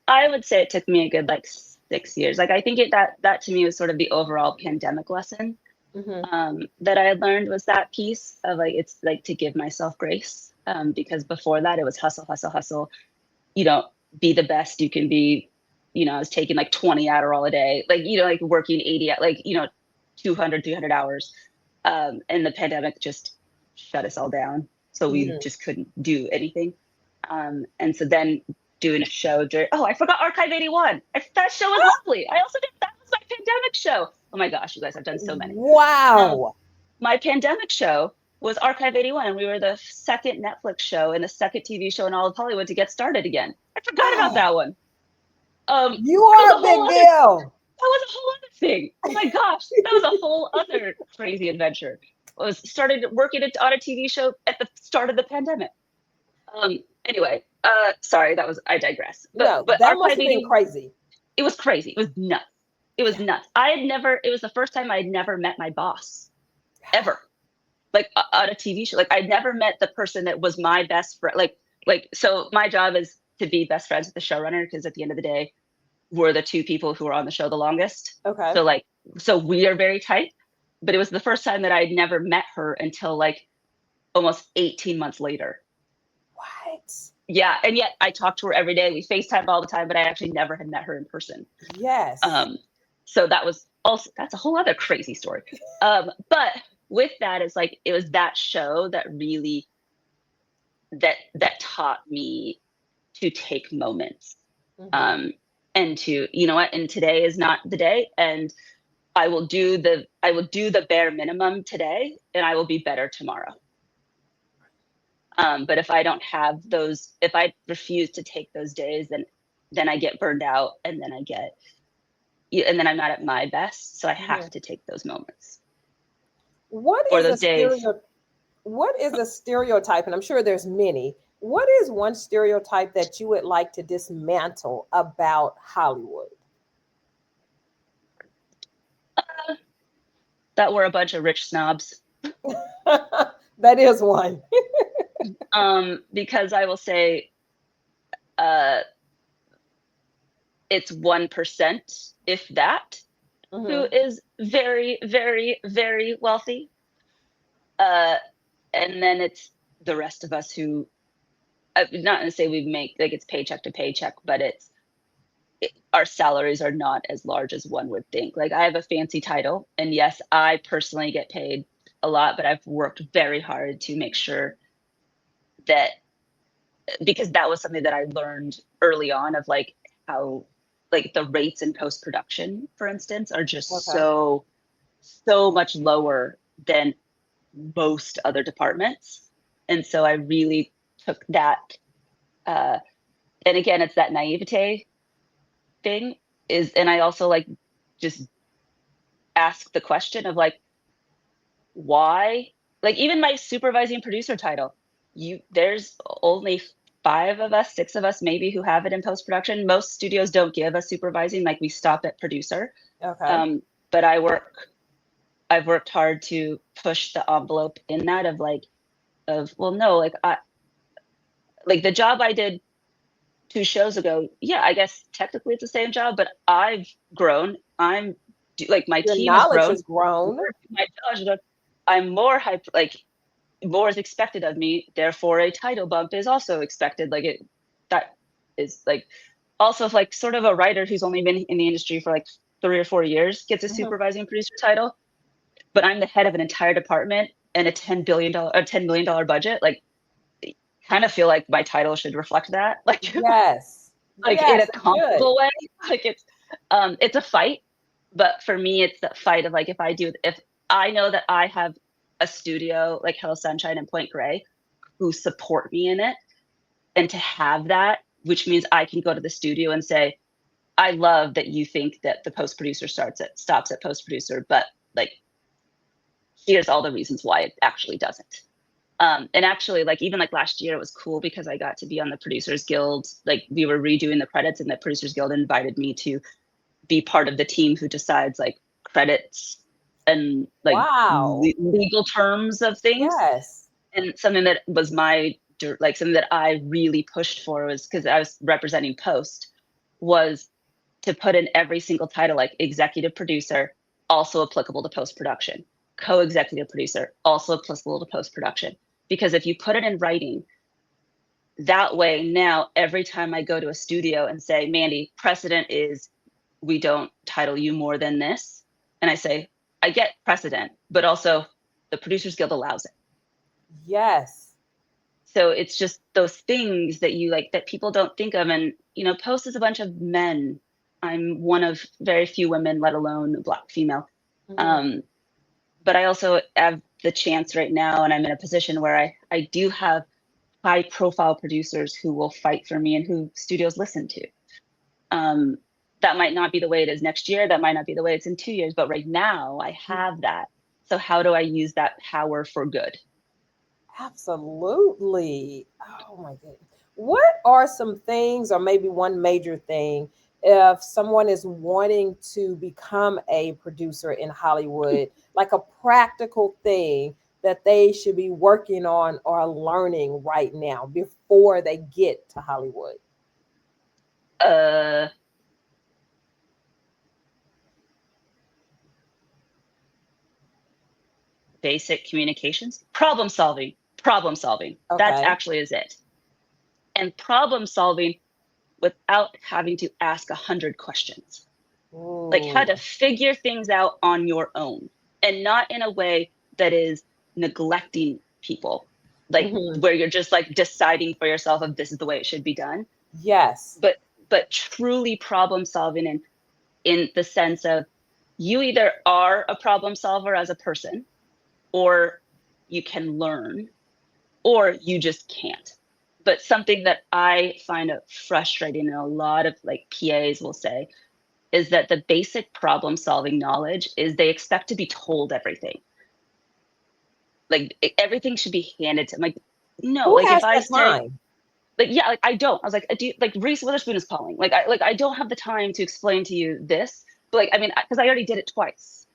I would say it took me a good like 6 years. Like I think that to me was sort of the overall pandemic lesson, Hmm. that I had learned, was that piece of like, it's like to give myself grace, because before that it was hustle, hustle, hustle. You know, be the best you can be. I was taking like 20 Adderall a day, like like working 80, like 200, 300 hours, and the pandemic just shut us all down, so we Hmm. just couldn't do anything. And so then doing a show during, oh, I forgot Archive 81. That show was lovely. I also did, that was my pandemic show. Oh my gosh, you guys, I've done so many. Um, Wow. my pandemic show was Archive 81, and we were the second Netflix show and the second TV show in all of Hollywood to get started again. I forgot about Ah, that one. you That was are a a whole big other deal. thing. Oh my gosh, that was a whole other crazy adventure. I was started working on a TV show at the start of the pandemic. Anyway, sorry, I digress. But No, but that must Archive have been 80, crazy. it was crazy. It was nuts. It was nuts. It was the first time I had never met my boss ever, like on a TV show. Like I'd never met the person that was my best friend. So my job is to be best friends with the showrunner, because at the end of the day, we're the two people who are on the show the longest. Okay. So we are very tight. But it was the first time that I'd never met her until like almost 18 months later. What? Yeah, and yet I talked to her every day. We FaceTime all the time, but I actually never had met her in person. Yes. So that's a whole other crazy story. But with that, it's like it was that show that really that taught me to take moments, Hmm. um, and to, you know what, and today is not the day, and I will do the bare minimum today, and I will be better tomorrow. But if I don't have those, if I refuse to take those days, then I get burned out, and then I'm not at my best. So I Hmm. have to take those moments What or is a those days. stereo? What is a stereotype? And I'm sure there's many. What is one stereotype that you would like to dismantle about Hollywood? That we're a bunch of rich snobs. That is one. Because I will say, uh, it's 1%, if that, who Hmm. is very, very, very wealthy. Uh, and then it's the rest of us who not to say we make like it's paycheck to paycheck, but our salaries are not as large as one would think. Like I have a fancy title, and yes, I personally get paid a lot, but I've worked very hard to make sure that, because that was something that I learned early on of like how like the rates in post production, for instance, are just Okay. so much lower than most other departments. And so I really took that, and again, it's that naivete thing and I also like just ask the question of like, why? Like even my supervising producer title, there's only 5 of us, 6 of us maybe who have it in post production. Most studios don't give us supervising, like we stop at producer. Okay. But I've worked hard to push the envelope in that well, no, like the job I did 2 shows ago, yeah, I guess technically it's the same job, but I've grown. Like my Your team has knowledge grown. has grown. My knowledge, I'm more hyper, like more is expected of me. Therefore, a title bump is also expected. That is like also if like sort of a writer who's only been in the industry for like 3 or 4 years gets a supervising producer title, but I'm the head of an entire department and a $10 million budget. Like, kind of feel like my title should reflect that. Like, Yes. like in Yes, a it should. comfortable way. Like it's a fight, but for me, it's the fight of like if I know that I have a studio like Hello Sunshine and Point Grey who support me in it, and to have that, which means I can go to the studio and say, I love that you think that the post producer stops at post producer, but like here's all the reasons why it actually doesn't. And actually, like even like last year, it was cool because I got to be on the Producers Guild. Like we were redoing the credits, and the Producers Guild invited me to be part of the team who decides like credits and like Wow. legal terms of things. Yes. And something that was something that I really pushed for was because I was representing post was to put in every single title like executive producer, also applicable to post production, co-executive producer, also applicable to post production. Because if you put it in writing, that way now every time I go to a studio and say, Mandi, precedent is we don't title you more than this. And I say, I get precedent, but also the Producers Guild allows it. Yes. So it's just those things that you like that people don't think of. And, post is a bunch of men. I'm one of very few women, let alone Black female. But I also have the chance right now, and I'm in a position where I do have high profile producers who will fight for me and who studios listen to. That might not be the way it is next year. That might not be the way it's in 2 years, but right now I have that. So how do I use that power for good? Absolutely. Oh my goodness. What are some things, or maybe one major thing, if someone is wanting to become a producer in Hollywood, like a practical thing that they should be working on or learning right now before they get to Hollywood? Basic communications, problem solving. That's Okay. actually is it. And problem solving without having to ask 100 questions. Like how Ooh. to figure things out on your own, and not in a way that is neglecting people, like where you're just like deciding for yourself if this is the way it should be done. Yes. But truly problem solving in the sense of you either are a problem solver as a person, or you can learn, or you just can't. But something that I find frustrating, and a lot of like PAs will say, is that the basic problem solving knowledge is they expect to be told everything. Like everything should be handed to them. Like, no, Who like if has I that say, time? like, yeah, like I don't. I was like, like Reese Witherspoon is calling. I don't have the time to explain to you this. But like, I mean, because I already did it twice.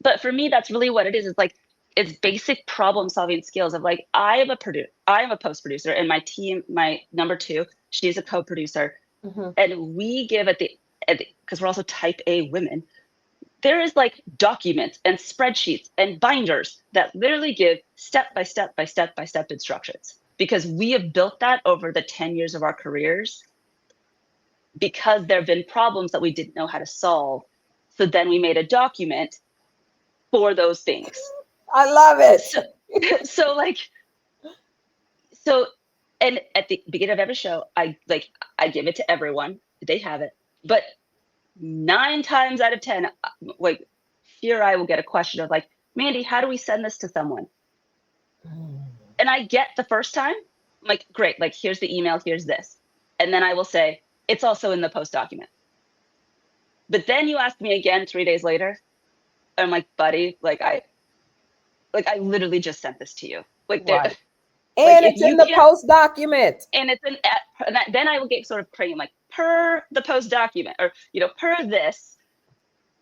But for me, that's really what it is. It's like it's basic problem solving skills of like I am a post producer, and my team, my number 2, she's a co-producer, and we give because we're also type A women. There is like documents and spreadsheets and binders that literally give step by step by step by step instructions. because we have built that over the 10 years of our careers, because there have been problems that we didn't know how to solve. So then we made a document for those things. I love it. So and at the beginning of every show, I give it to everyone. They have it. But 9 times out of 10, like, here I will get a question of like, Mandi, how do we send this to someone? And I get the first time, I'm like, great, like, here's the email, here's this. And then I will say, it's also in the post document. But then you ask me again 3 days later, I'm like, buddy, I literally just sent this to you. Like, right. Like, and it's in the post document. And it's then I will get sort of praying, like, per the post document, or, per this.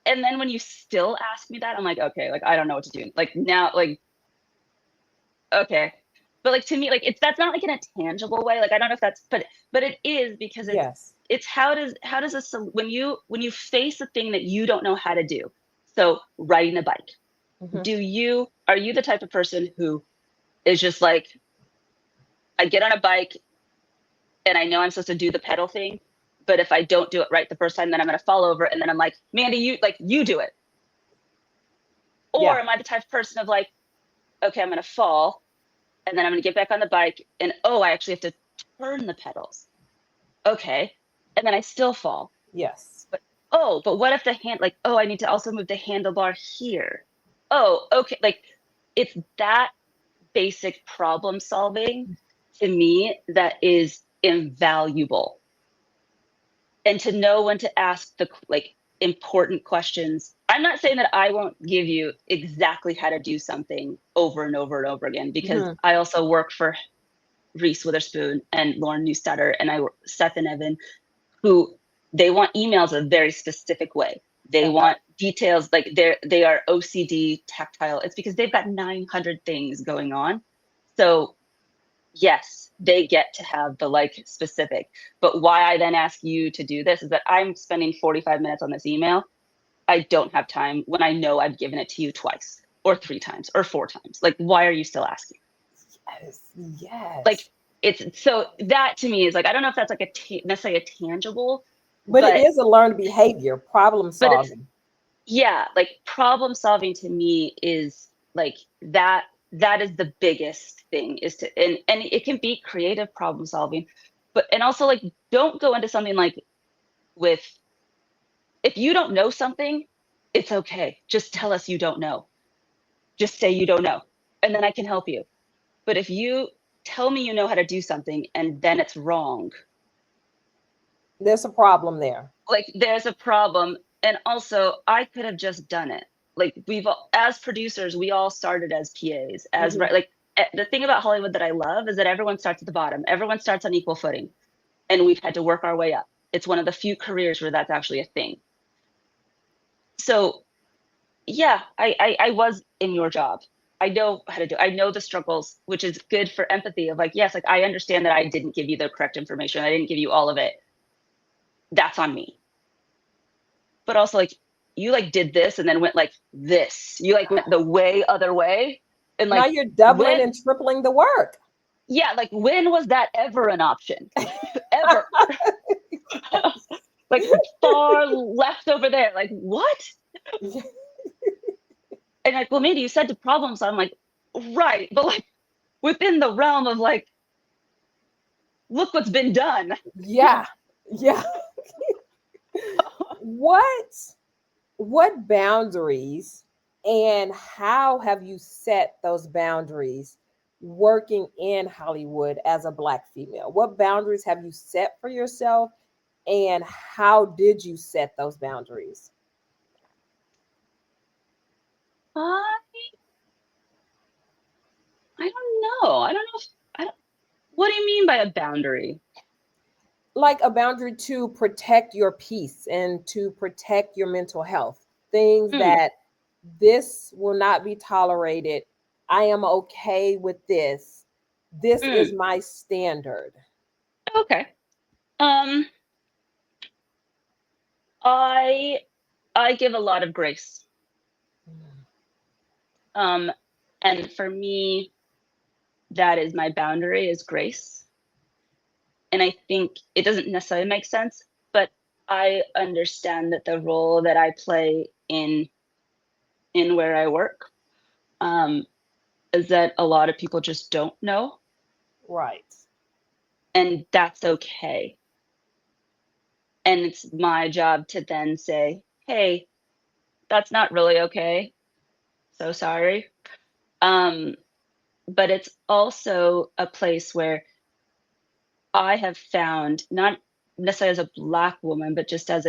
And then when you still ask me that, I'm like, okay, like, I don't know what to do. Like, now, like, okay. But like, to me, like, that's not like in a tangible way. Like, I don't know if that's, but it is, because it's how does this, when you face a thing that you don't know how to do. So riding a bike, are you the type of person who is just like, I get on a bike and I know I'm supposed to do the pedal thing, but if I don't do it right the first time, then I'm going to fall over. And then I'm like, Mandi, you do it. Or am I the type of person of like, okay, I'm going to fall, and then I'm going to get back on the bike, and I actually have to turn the pedals. Okay. And then I still fall. Yes. But what if I need to also move the handlebar here. Oh, okay. Like, it's that basic problem solving to me that is invaluable. And to know when to ask the important questions. I'm not saying that I won't give you exactly how to do something over and over and over again, because I also work for Reese Witherspoon and Lauren Newstetter, and Seth and Evan, who they want emails a very specific way. They want details, like they are OCD tactile. It's because they've got 900 things going on. So yes, they get to have the specific. But why I then ask you to do this is that I'm spending 45 minutes on this email. I don't have time when I know I've given it to you twice or 3 times or 4 times. Like, why are you still asking? Yes. Like, it's, so that to me is like, I don't know if that's like necessarily a tangible, but it is a learned behavior, problem solving. Like, problem solving to me is like that is the biggest thing, is to, and it can be creative problem solving, and also, like, don't go into something like if you don't know something, it's okay. Just tell us you don't know. Just say you don't know, and then I can help you. But if you tell me you know how to do something and then it's wrong, there's a problem there. Like, there's a problem. And also, I could have just done it. Like, as producers, we all started as PAs. Like, the thing about Hollywood that I love is that everyone starts at the bottom. Everyone starts on equal footing. And we've had to work our way up. It's one of the few careers where that's actually a thing. So, yeah, I was in your job. I know how to do it. I know the struggles, which is good for empathy of like, yes, like, I understand that I didn't give you the correct information. I didn't give you all of it. That's on me. But also, like, you did this and then went like this. You went the other way. And now you're doubling and tripling the work. Yeah, like, when was that ever an option? Ever. Like, far left over there. Like, what? And like, well, Mandi, you said to problem solve. I'm like, right, but like, within the realm of like, look what's been done. Yeah. What boundaries and how have you set those boundaries working in Hollywood as a Black female? What boundaries have you set for yourself, and how did you set those boundaries? I don't know. I don't know. What do you mean by a boundary? Like a boundary to protect your peace and to protect your mental health. Things that this will not be tolerated. I am okay with this. This is my standard. Okay. I give a lot of grace. And for me, that is my boundary, is grace. And I think it doesn't necessarily make sense, but I understand that the role that I play in where I work, is that a lot of people just don't know, Right. and that's okay. And it's my job to then say, hey, that's not really okay. So sorry. Um, but it's also a place where I have found, not necessarily as a Black woman, but just as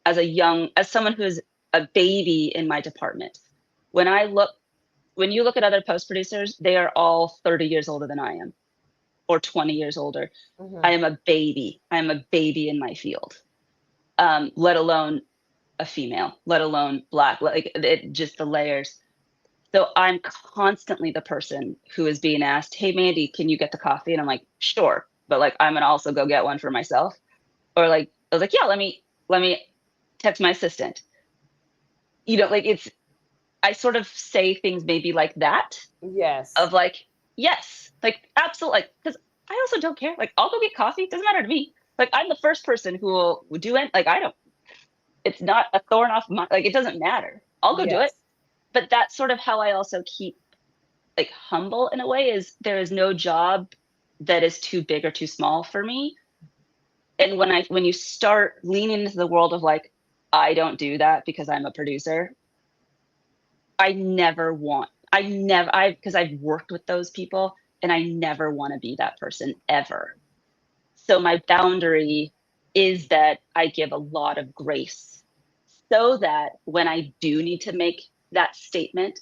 as someone who's a baby in my department. When you look at other post producers, they are all 30 years older than I am, or 20 years older. Mm-hmm. I am a baby. I am a baby in my field, let alone a female, let alone Black, like just the layers. So I'm constantly the person who is being asked, hey, Mandy, can you get the coffee? And I'm like, sure. But like, I'm going to also go get one for myself. Or like, I was like, yeah, let me text my assistant. Like I sort of say things maybe like that, Yes. of like, yes, like absolutely. Like, because I also don't care. Like, I'll go get coffee. Doesn't matter to me. Like, I'm the first person who will do it. Like, it's not a thorn off my, like, it doesn't matter. I'll go do it. Yes. But that's sort of how I also keep like humble in a way, is there is no job that is too big or too small for me. And when you start leaning into the world of like, I don't do that because I'm a producer, because I've worked with those people, and I never want to be that person ever. So my boundary is that I give a lot of grace, so that when I do need to make that statement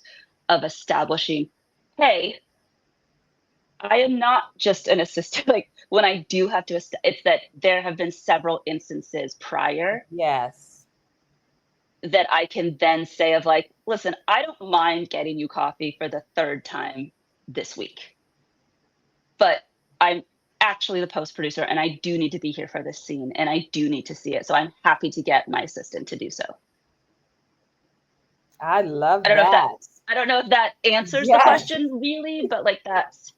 of establishing, hey, I am not just an assistant. Like, when I do have to, it's that there have been several instances prior Yes. that I can then say of like, listen, I don't mind getting you coffee for the third time this week, but I'm actually the post producer, and I do need to be here for this scene, and I do need to see it. So I'm happy to get my assistant to do so. I I love don't know if that that. I don't know if that answers the Yes. question really, but like that's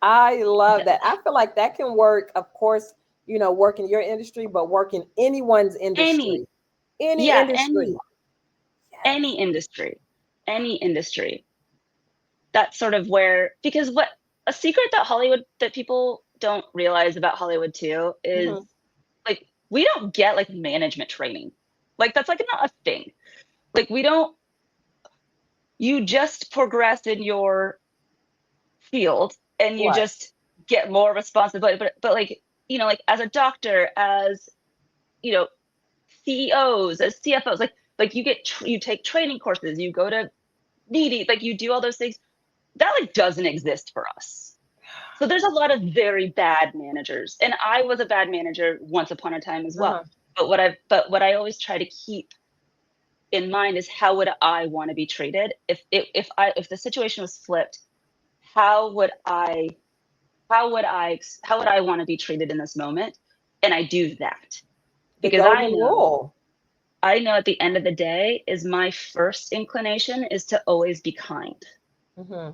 I love that. that. I feel like that can work, of course, work in your industry, but work in anyone's Any, industry. Any yeah, industry. Yes. any industry, any industry. That's sort of where, because what a secret that people don't realize about Hollywood too is, Hmm. like, we don't get like management training. Like, that's like not a thing. Like, we don't, you just progress in your field, and you Right. just get more responsibility. But like, like as a doctor, as, you know, CEOs, as CFOs, like you take training courses, you go to Needy, like you do all those things. That like doesn't exist for us. So there's a lot of very bad managers, and I was a bad manager once upon a time as well. Uh-huh. But what I always try to keep in mind is, how would I want to be treated if the situation was flipped? How would I how would I want to be treated in this moment? And I do that The because golden rule. I know at the end of the day is my first inclination is to always be kind. Hmm.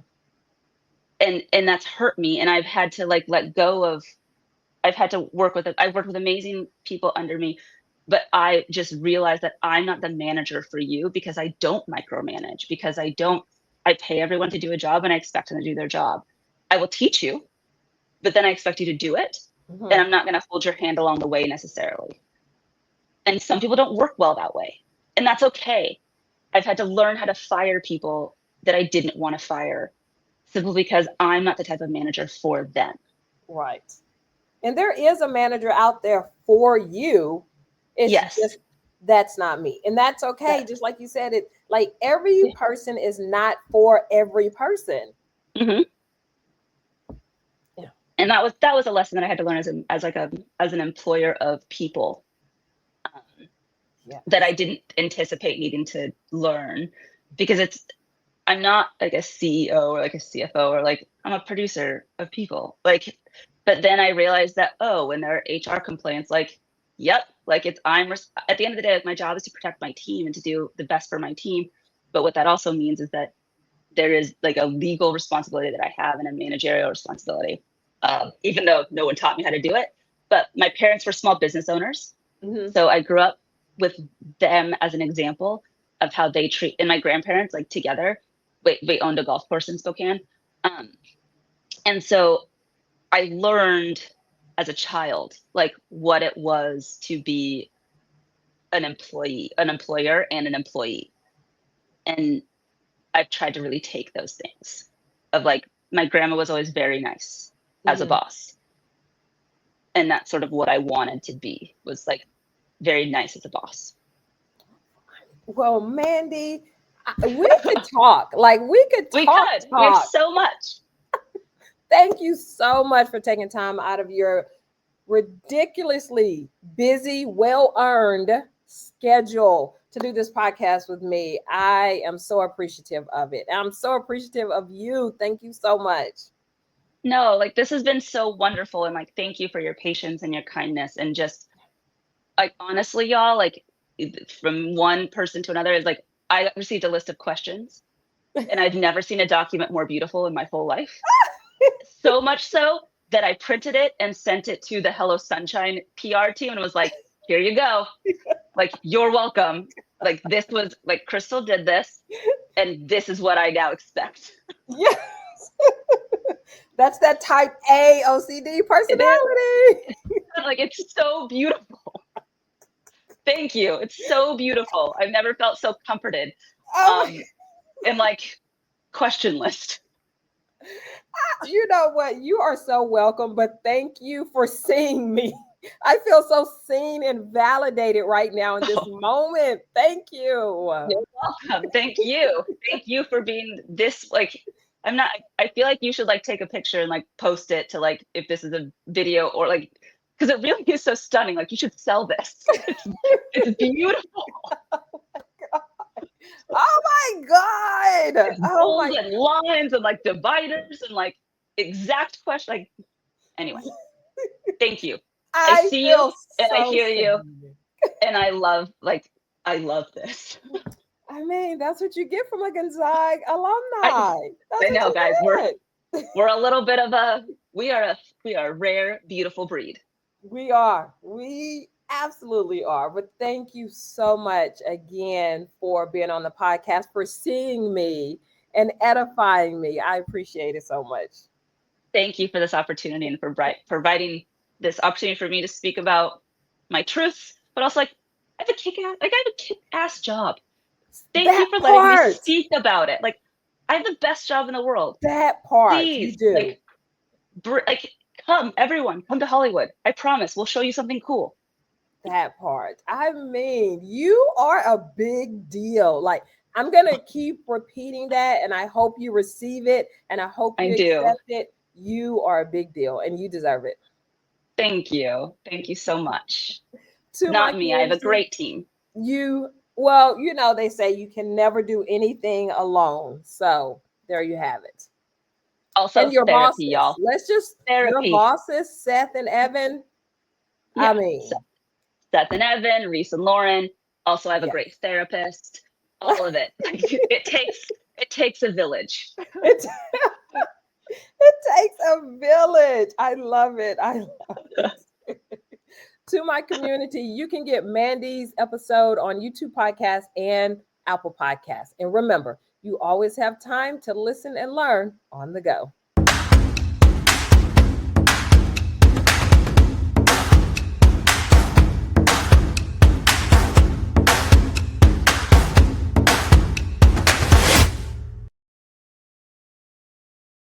And that's hurt me, and I've had to like let go of. I've had to work with it. I've worked with amazing people under me, but I just realized that I'm not the manager for you, because I don't micromanage, because I pay everyone to do a job, and I expect them to do their job. I will teach you, but then I expect you to do it. And Hmm. I'm not going to hold your hand along the way necessarily. And some people don't work well that way. And that's okay. I've had to learn how to fire people that I didn't want to fire, simply because I'm not the type of manager for them. Right. And there is a manager out there for you. It's Yes. just that's not me. And that's okay. That, Just like you said, it like every person is not for every person. mhm. Yeah. And that was a lesson that I had to learn as an employer of people, um, that I Yes. didn't anticipate needing to learn, because I'm not like a CEO or like a CFO, or like I'm a producer of people. Like, but then I realized that, oh, when there are HR complaints, like, yep, like at the end of the day, like, my job is to protect my team and to do the best for my team. But what that also means is that there is like a legal responsibility that I have and a managerial responsibility, even though no one taught me how to do it. But my parents were small business owners. So I grew up with them as an example of how they treat, and my grandparents, like together, we owned a golf course in Spokane. And so I learned as a child, like what it was to be an employee, an employer, and an employee. And I've tried to really take those things of like, my grandma was always very nice as a boss. And that's sort of what I wanted to be, was like very nice as a boss. Well, Mandi, we could talk. Like we could talk. We have so much. Thank you so much for taking time out of your ridiculously busy, well-earned schedule to do this podcast with me. I am so appreciative of it. I'm so appreciative of you. Thank you so much. No, like this has been so wonderful. And like, thank you for your patience and your kindness. And just like, honestly, y'all, like from one person to another is like, I received a list of questions and I've never seen a document more beautiful in my whole life. So much so that I printed it and sent it to the Hello Sunshine PR team and was like, here you go. Like, you're welcome. Like, this was like, Crystal did this and this is what I now expect. Yes. That's that type A OCD personality. Like, it's so beautiful. Thank you. It's so beautiful. I've never felt so comforted. And like, question list. You know what? You are so welcome, but thank you for seeing me. I feel so seen and validated right now in this moment. Thank you. You're welcome. Thank you. Thank you for being this, like, I feel like you should like take a picture and like post it to like, if this is a video or like, because it really is so stunning. Like, you should sell this. It's beautiful. Oh my God. It's gold and lines and like dividers and like exact question. Like, anyway, thank you. I see you and I hear you. And I love this. I mean, that's what you get from a Gonzaga alumni. I know, guys. We're a little bit of we are a rare, beautiful breed. We are. We absolutely are. But thank you so much again for being on the podcast, for seeing me and edifying me. I appreciate it so much. Thank you for this opportunity and for providing this opportunity for me to speak about my truths, but also like I have a kick-ass job. Thank you for letting me speak about it. Like, I have the best job in the world. That part, please, you do. Like, come, everyone, come to Hollywood. I promise, we'll show you something cool. That part. I mean, you are a big deal. Like, I'm gonna keep repeating that, and I hope you receive it, and I hope you accept it. You are a big deal, and you deserve it. Thank you. Thank you so much. Not me. I have a great team. Well, you know, they say you can never do anything alone. So there you have it. Also, and your therapy, bosses, y'all. Let's just therapy. Your bosses, Seth and Evan. Yeah, I mean, Seth and Evan, Reese and Lauren. Also, I have a great therapist. All of it. It takes a village. It takes a village. I love it. I love it. To my community, you can get Mandi's episode on YouTube Podcast and Apple Podcasts. And remember, you always have time to listen and learn on the go.